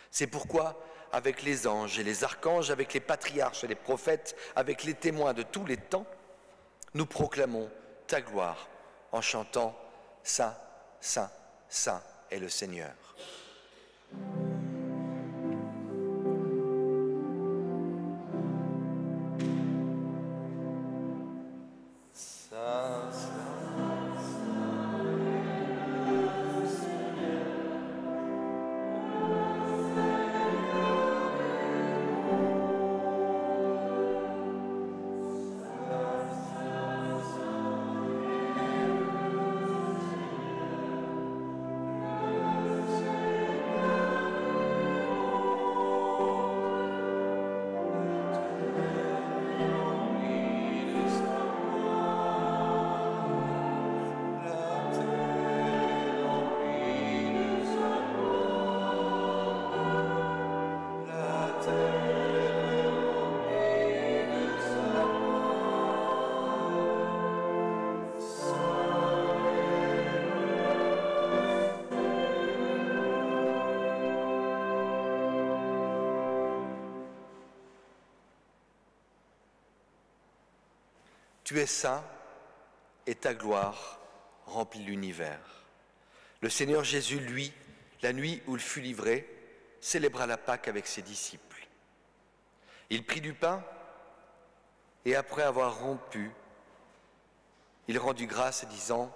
C'est pourquoi, avec les anges et les archanges, avec les patriarches et les prophètes, avec les témoins de tous les temps, nous proclamons ta gloire en chantant « Saint, Saint, Saint est le Seigneur ». Tu es saint et ta gloire remplit l'univers. Le Seigneur Jésus, lui, la nuit où il fut livré, célébra la Pâque avec ses disciples. Il prit du pain et après avoir rompu, il rendit grâce disant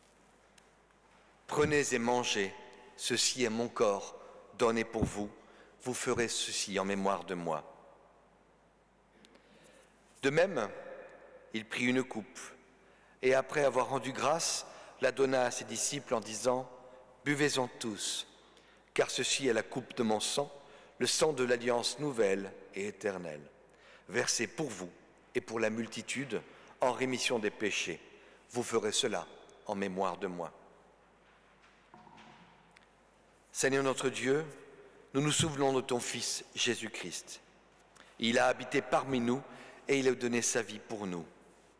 « Prenez et mangez, ceci est mon corps donné pour vous, vous ferez ceci en mémoire de moi. » De même, il prit une coupe et après avoir rendu grâce, la donna à ses disciples en disant « Buvez-en tous, car ceci est la coupe de mon sang, le sang de l'alliance nouvelle et éternelle, versé pour vous et pour la multitude en rémission des péchés. Vous ferez cela en mémoire de moi. » Seigneur notre Dieu, nous nous souvenons de ton Fils Jésus-Christ. Il a habité parmi nous et il a donné sa vie pour nous.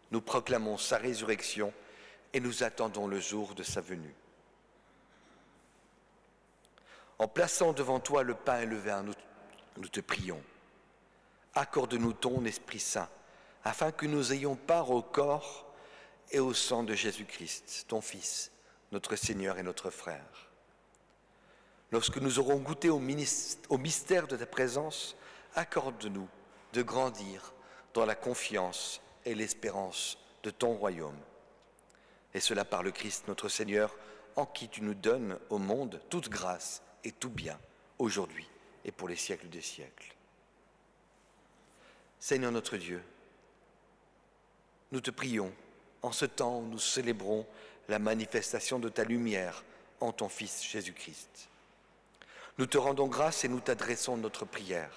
Nous proclamons sa résurrection et nous attendons le jour de sa venue. En plaçant devant toi le pain et le vin, nous te prions. Accorde-nous ton Esprit Saint, afin que nous ayons part au corps et au sang de Jésus-Christ, ton Fils, notre Seigneur et notre frère. Lorsque nous aurons goûté au mystère de ta présence, accorde-nous de grandir dans la confiance et l'espérance de ton royaume. Et cela par le Christ notre Seigneur, en qui tu nous donnes au monde toute grâce et tout bien, aujourd'hui et pour les siècles des siècles. Seigneur notre Dieu, nous te prions en ce temps où nous célébrons la manifestation de ta lumière en ton Fils Jésus-Christ. Nous te rendons grâce et nous t'adressons notre prière.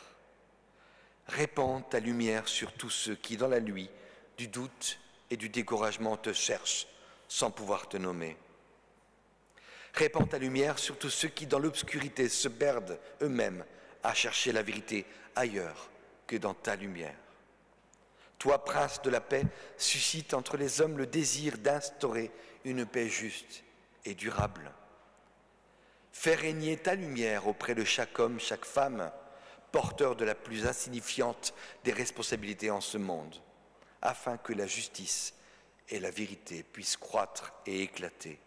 Répands ta lumière sur tous ceux qui, dans la nuit, du doute et du découragement te cherchent sans pouvoir te nommer. Répands ta lumière sur tous ceux qui, dans l'obscurité, se perdent eux-mêmes à chercher la vérité ailleurs que dans ta lumière. Toi, prince de la paix, suscite entre les hommes le désir d'instaurer une paix juste et durable. Fais régner ta lumière auprès de chaque homme, chaque femme, porteur de la plus insignifiante des responsabilités en ce monde, afin que la justice et la vérité puissent croître et éclater.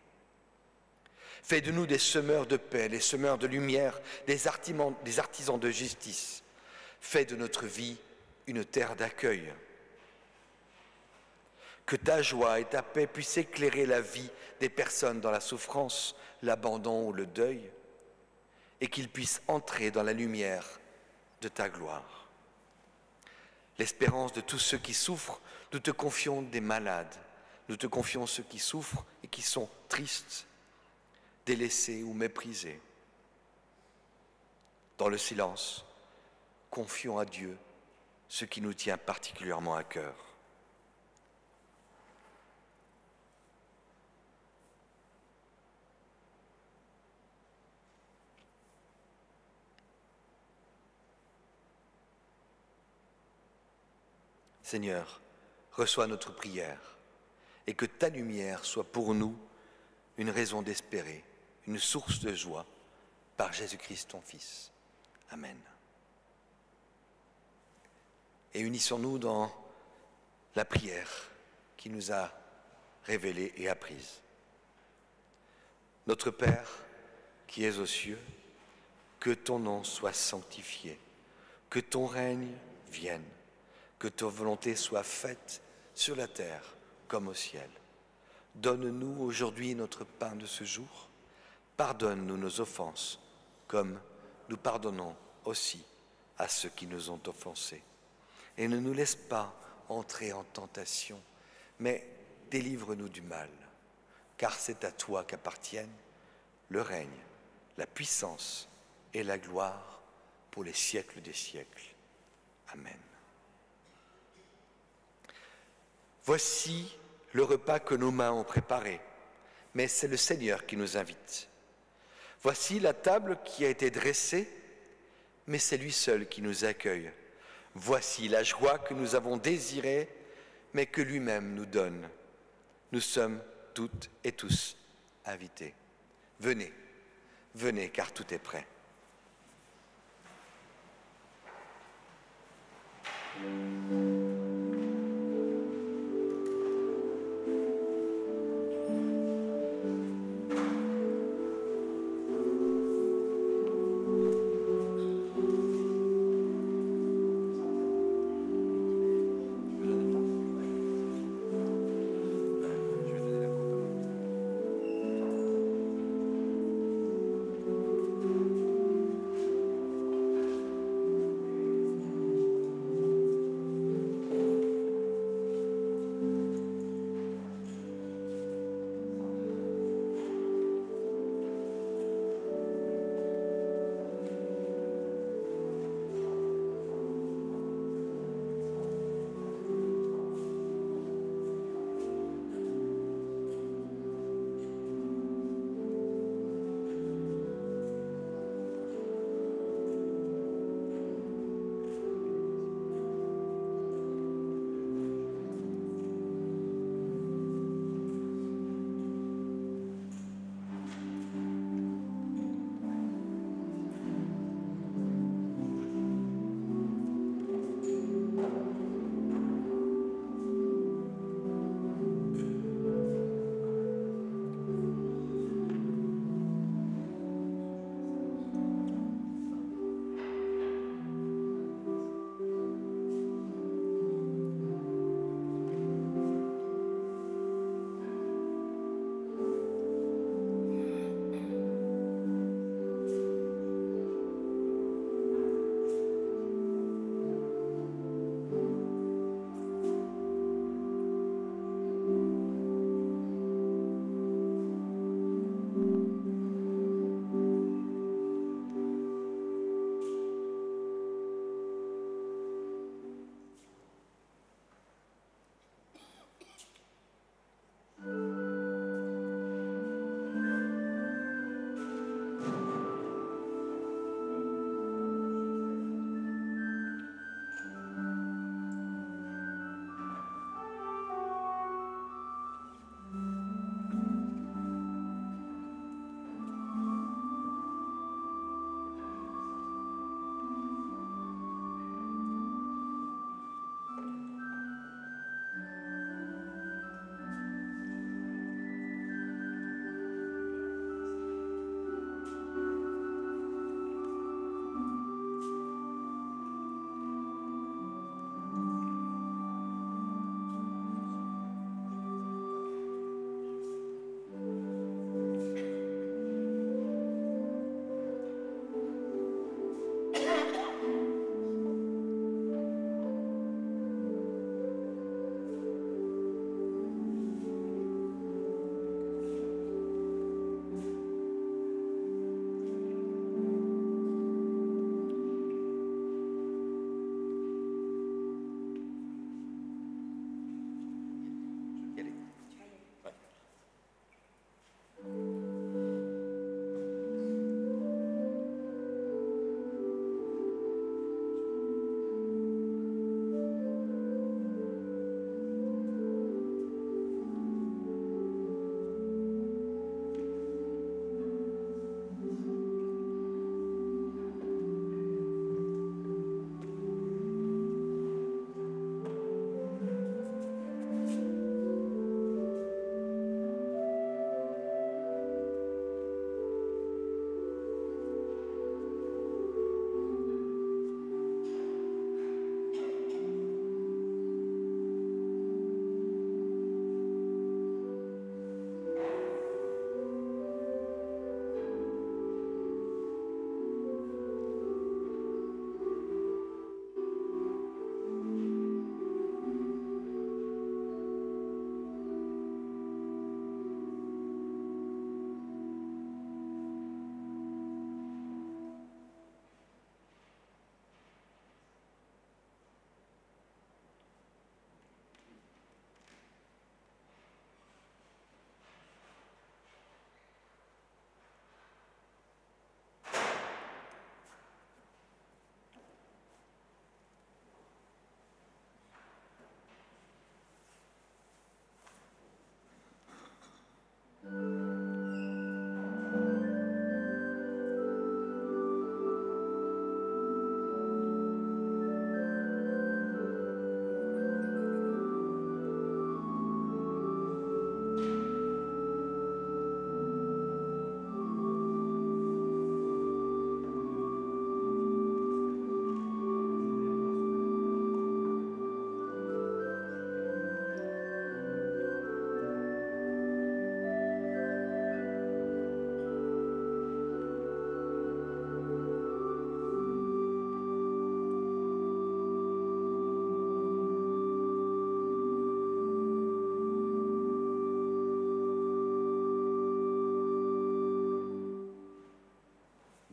Fais de nous des semeurs de paix, des semeurs de lumière, des artisans de justice. Fais de notre vie une terre d'accueil. Que ta joie et ta paix puissent éclairer la vie des personnes dans la souffrance, l'abandon ou le deuil, et qu'ils puissent entrer dans la lumière de ta gloire. L'espérance de tous ceux qui souffrent, nous te confions des malades, nous te confions ceux qui souffrent et qui sont tristes, délaissés ou méprisés. Dans le silence, confions à Dieu ce qui nous tient particulièrement à cœur. Seigneur, reçois notre prière et que ta lumière soit pour nous une raison d'espérer, une source de joie, par Jésus-Christ ton Fils. Amen. Et unissons-nous dans la prière qui nous a révélée et apprise. Notre Père, qui es aux cieux, que ton nom soit sanctifié, que ton règne vienne, que ta volonté soit faite sur la terre comme au ciel. Donne-nous aujourd'hui notre pain de ce jour. Pardonne-nous nos offenses, comme nous pardonnons aussi à ceux qui nous ont offensés. Et ne nous laisse pas entrer en tentation, mais délivre-nous du mal, car c'est à toi qu'appartiennent le règne, la puissance et la gloire pour les siècles des siècles. Amen. Voici le repas que nos mains ont préparé, mais c'est le Seigneur qui nous invite. Voici la table qui a été dressée, mais c'est lui seul qui nous accueille. Voici la joie que nous avons désirée, mais que lui-même nous donne. Nous sommes toutes et tous invités. Venez, venez, car tout est prêt.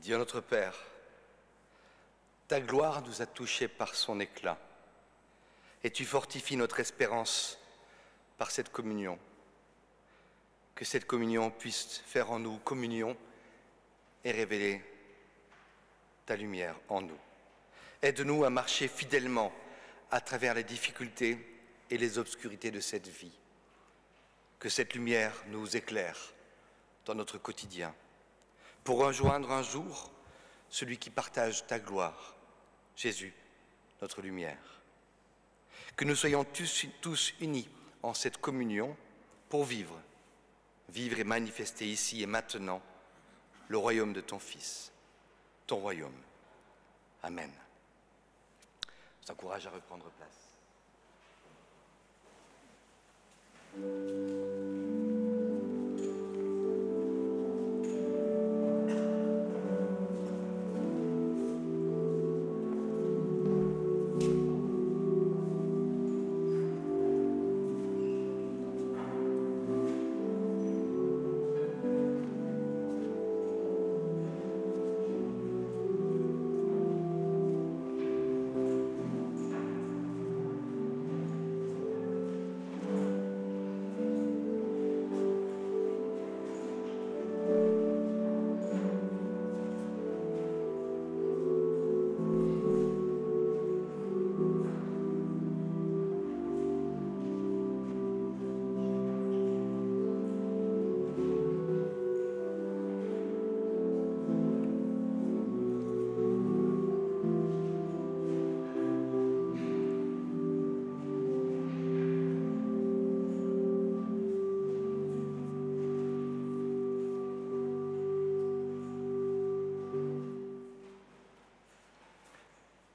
Dieu notre Père, ta gloire nous a touchés par son éclat et tu fortifies notre espérance par cette communion. Que cette communion puisse faire en nous communion et révéler ta lumière en nous. Aide-nous à marcher fidèlement à travers les difficultés et les obscurités de cette vie. Que cette lumière nous éclaire dans notre quotidien, pour rejoindre un jour celui qui partage ta gloire, Jésus, notre lumière. Que nous soyons tous unis en cette communion pour vivre et manifester ici et maintenant le royaume de ton Fils, ton royaume. Amen. Je t'encourage à reprendre place.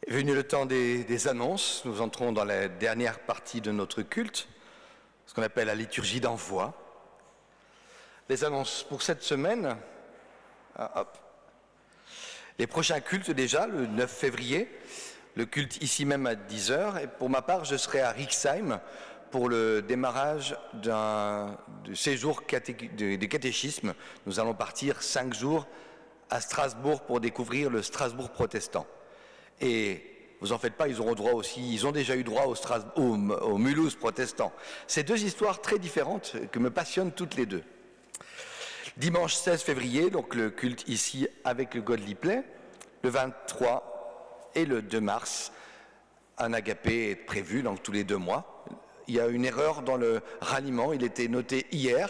Est venu le temps des annonces. Nous entrons dans la dernière partie de notre culte, ce qu'on appelle la liturgie d'envoi. Les annonces pour cette semaine. Les prochains cultes déjà, le 9 février, le culte ici même à 10h. Et pour ma part, je serai à Rixheim pour le démarrage du séjour du catéchisme. Nous allons partir 5 jours à Strasbourg pour découvrir le Strasbourg protestant. Et vous en faites pas, ils ont déjà eu droit au Mulhouse protestant. C'est deux histoires très différentes que me passionnent toutes les deux. Dimanche 16 février, donc le culte ici avec le Godly Play. Le 23 et le 2 mars, un agapé est prévu, donc tous les 2 mois. Il y a une erreur dans le ralliement, il était noté hier.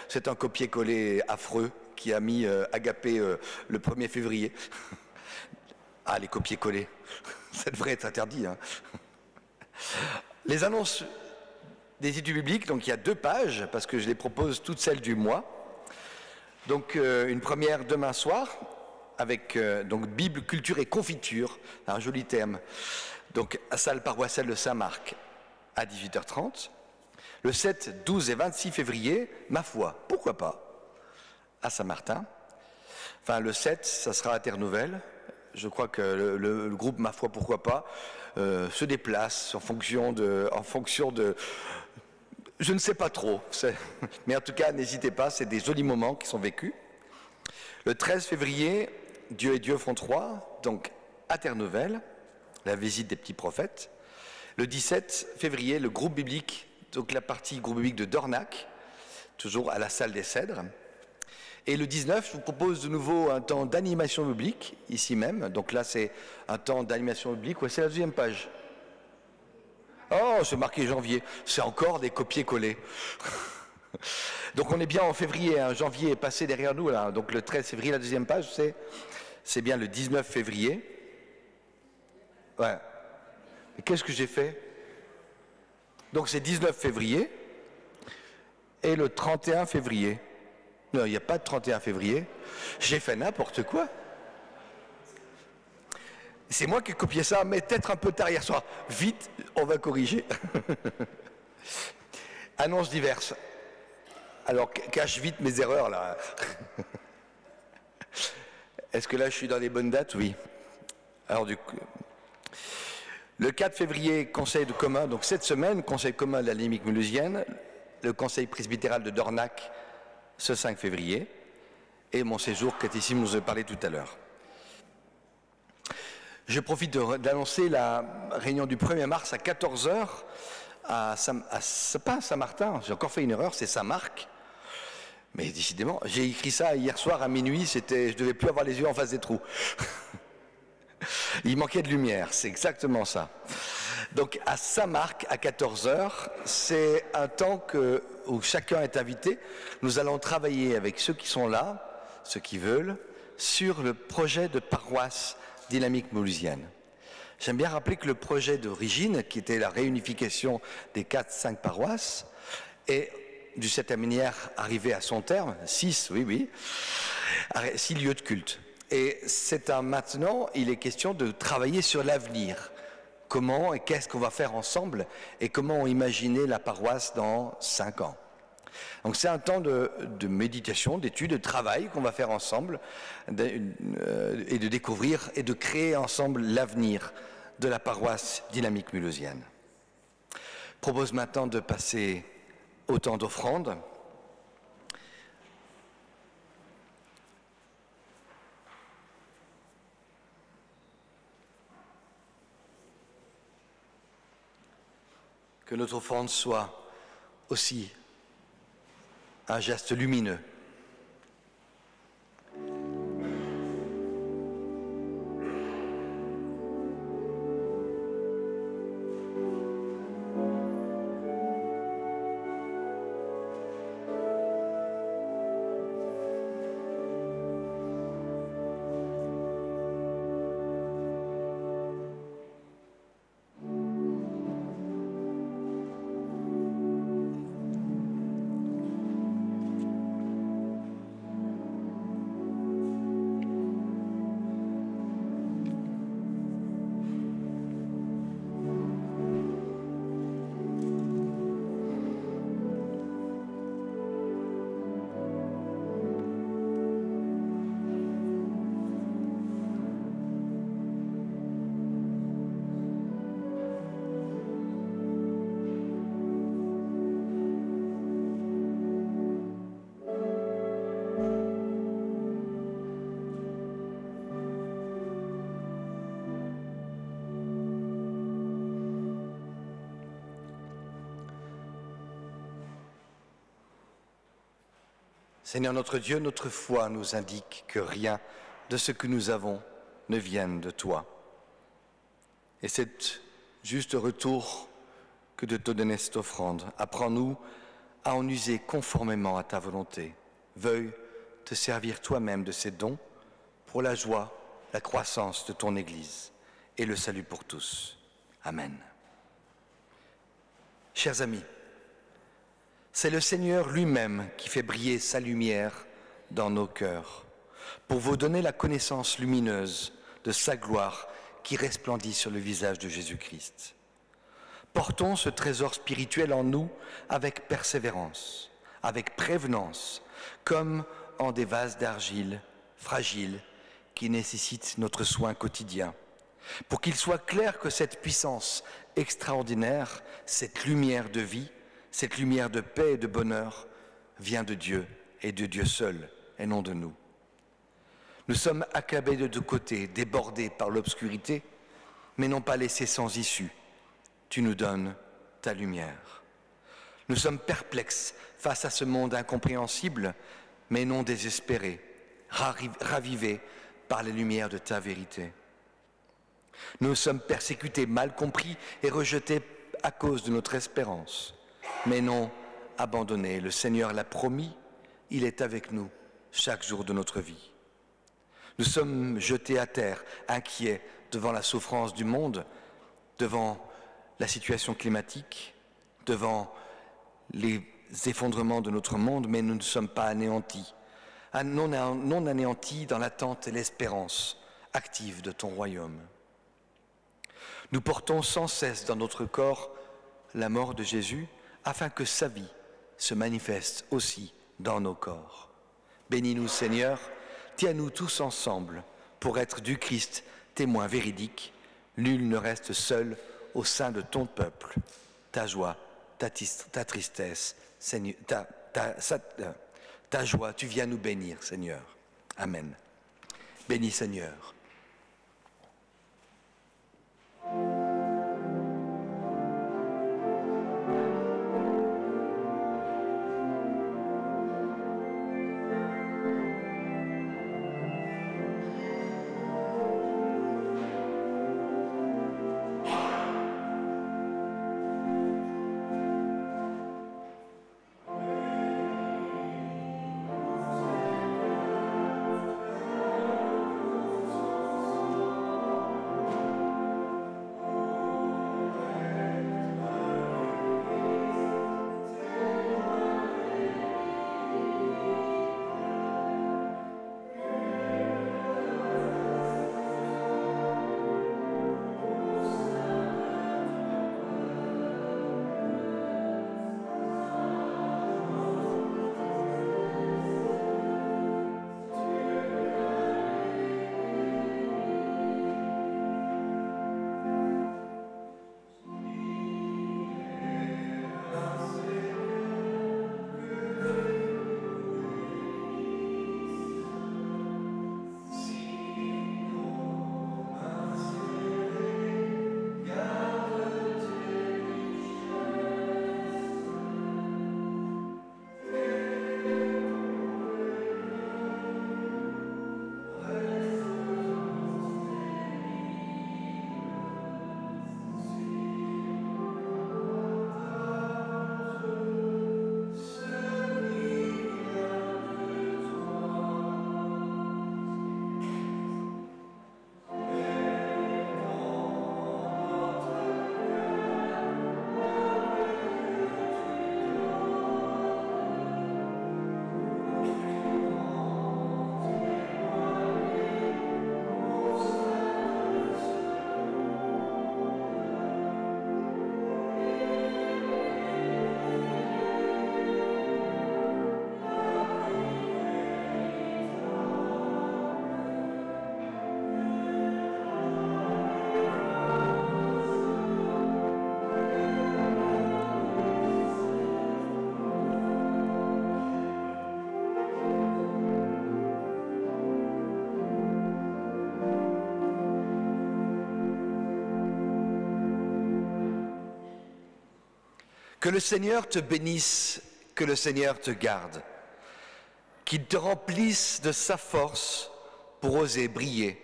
C'est un copier-coller affreux qui a mis agapé le 1er février. Ah, les copier-coller, ça devrait être interdit. Hein. Les annonces des études bibliques, donc il y a 2 pages, parce que je les propose toutes celles du mois. Donc une première demain soir, avec donc Bible, culture et confiture, un joli thème. Donc à salle paroissiale de Saint-Marc, à 18h30. Le 7, 12 et 26 février, ma foi, pourquoi pas, à Saint-Martin. Enfin, le 7, ça sera à Terre-Nouvelle. Je crois que le groupe Ma foi pourquoi pas se déplace en fonction de je ne sais pas trop, mais en tout cas n'hésitez pas, c'est des jolis moments qui sont vécus. Le 13 février, Dieu et Dieu font 3, donc à Terre-Nouvelle, la visite des petits prophètes. Le 17 février, le groupe biblique, donc la partie groupe biblique de Dornach, toujours à la salle des Cèdres. Et le 19, je vous propose de nouveau un temps d'animation biblique, ici même. Donc là, c'est un temps d'animation biblique. Ouais, c'est la 2e page. Oh, c'est marqué janvier. C'est encore des copier-coller. Donc on est bien en février. Hein. Janvier est passé derrière nous. Là. Donc le 13 février, la 2e page, c'est bien le 19 février. Ouais. Et qu'est-ce que j'ai fait? Donc c'est 19 février et le 31 février. Non, il n'y a pas de 31 février. J'ai fait n'importe quoi. C'est moi qui ai copié ça, mais peut-être un peu tard hier soir. Vite, on va corriger. Annonces diverses. Alors, cache vite mes erreurs, là. Est-ce que là, je suis dans les bonnes dates? Oui. Alors, du coup... Le 4 février, conseil de commun, donc cette semaine, conseil commun de la Limite mulhousienne, le conseil presbytéral de Dornach, ce 5 février, et mon séjour catéchisme, nous en ai parlé tout à l'heure. Je profite d'annoncer la réunion du 1er mars à 14 h pas à Saint-Martin, j'ai encore fait une erreur, c'est Saint-Marc. Mais décidément, j'ai écrit ça hier soir à minuit, je ne devais plus avoir les yeux en face des trous. Il manquait de lumière, c'est exactement ça. Donc à Saint-Marc, à 14 h, c'est un temps où chacun est invité. Nous allons travailler avec ceux qui sont là, ceux qui veulent, sur le projet de paroisse dynamique mulhousienne. J'aime bien rappeler que le projet d'origine, qui était la réunification des 4-5 paroisses, est d'une certaine manière arrivé à son terme, 6 lieux de culte. Et maintenant, il est question de travailler sur l'avenir. Comment et qu'est-ce qu'on va faire ensemble et comment imaginer la paroisse dans 5 ans. Donc c'est un temps de méditation, d'étude, de travail qu'on va faire ensemble et de découvrir et de créer ensemble l'avenir de la paroisse dynamique mulhousienne. Je propose maintenant de passer au temps d'offrande. Que notre offrande soit aussi un geste lumineux. Seigneur notre Dieu, notre foi nous indique que rien de ce que nous avons ne vienne de toi. Et c'est juste retour que de te donner cette offrande. Apprends-nous à en user conformément à ta volonté. Veuille te servir toi-même de ces dons pour la joie, la croissance de ton Église et le salut pour tous. Amen. Chers amis, c'est le Seigneur lui-même qui fait briller sa lumière dans nos cœurs pour vous donner la connaissance lumineuse de sa gloire qui resplendit sur le visage de Jésus-Christ. Portons ce trésor spirituel en nous avec persévérance, avec prévenance, comme en des vases d'argile fragiles qui nécessitent notre soin quotidien, pour qu'il soit clair que cette puissance extraordinaire, cette lumière de vie, cette lumière de paix et de bonheur vient de Dieu et de Dieu seul et non de nous. Nous sommes accablés de deux côtés, débordés par l'obscurité, mais non pas laissés sans issue. Tu nous donnes ta lumière. Nous sommes perplexes face à ce monde incompréhensible, mais non désespérés, ravivés par les lumières de ta vérité. Nous sommes persécutés, mal compris et rejetés à cause de notre espérance, mais non abandonnés. Le Seigneur l'a promis, il est avec nous chaque jour de notre vie. Nous sommes jetés à terre, inquiets devant la souffrance du monde, devant la situation climatique, devant les effondrements de notre monde, mais nous ne sommes pas anéantis. Non anéantis dans l'attente et l'espérance active de ton royaume. Nous portons sans cesse dans notre corps la mort de Jésus, afin que sa vie se manifeste aussi dans nos corps. Bénis-nous, Seigneur, tiens-nous tous ensemble pour être du Christ témoin véridique. Nul ne reste seul au sein de ton peuple. Ta joie, ta tristesse, Seigneur, ta joie, tu viens nous bénir, Seigneur. Amen. Bénis, Seigneur. Que le Seigneur te bénisse, que le Seigneur te garde, qu'il te remplisse de sa force pour oser briller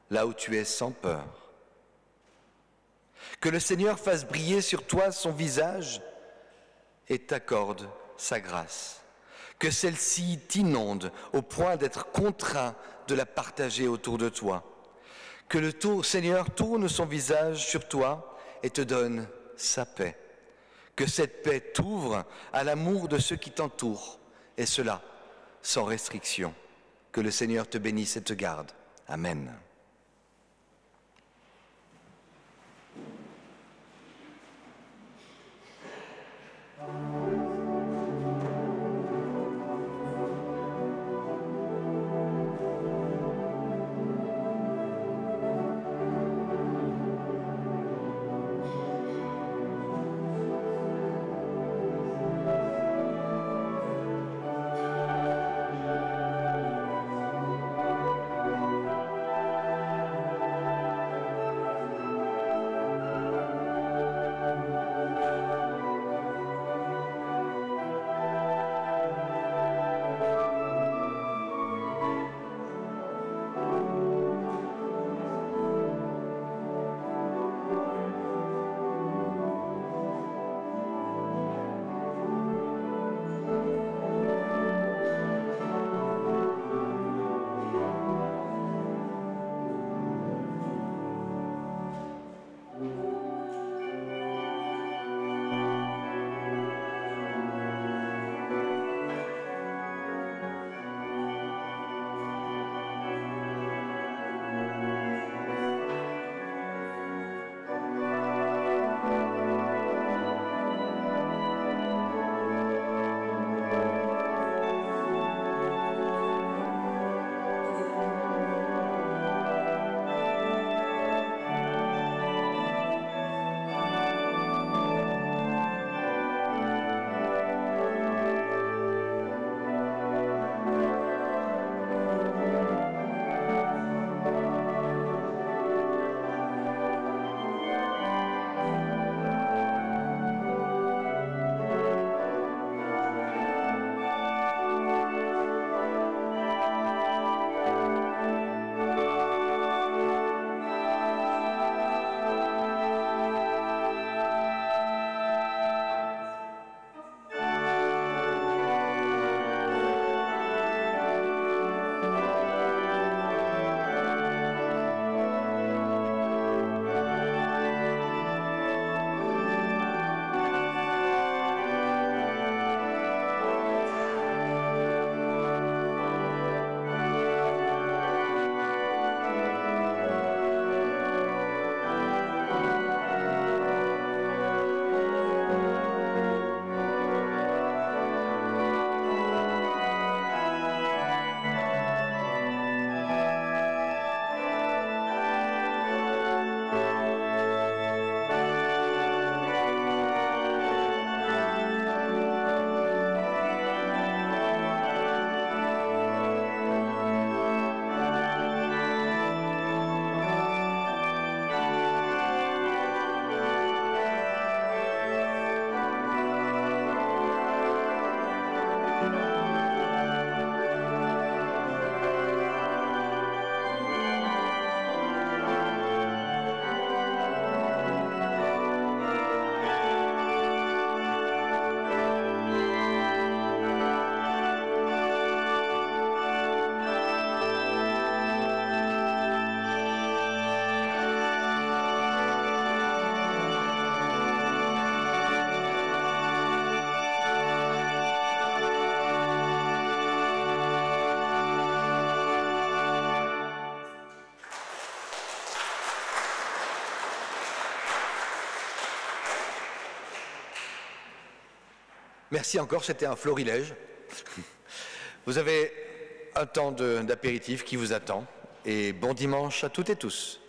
là où tu es sans peur. Que le Seigneur fasse briller sur toi son visage et t'accorde sa grâce. Que celle-ci t'inonde au point d'être contraint de la partager autour de toi. Que le Seigneur tourne son visage sur toi et te donne sa paix. Que cette paix t'ouvre à l'amour de ceux qui t'entourent, et cela sans restriction. Que le Seigneur te bénisse et te garde. Amen. Merci encore, c'était un florilège. Vous avez un temps d'apéritif qui vous attend et bon dimanche à toutes et tous.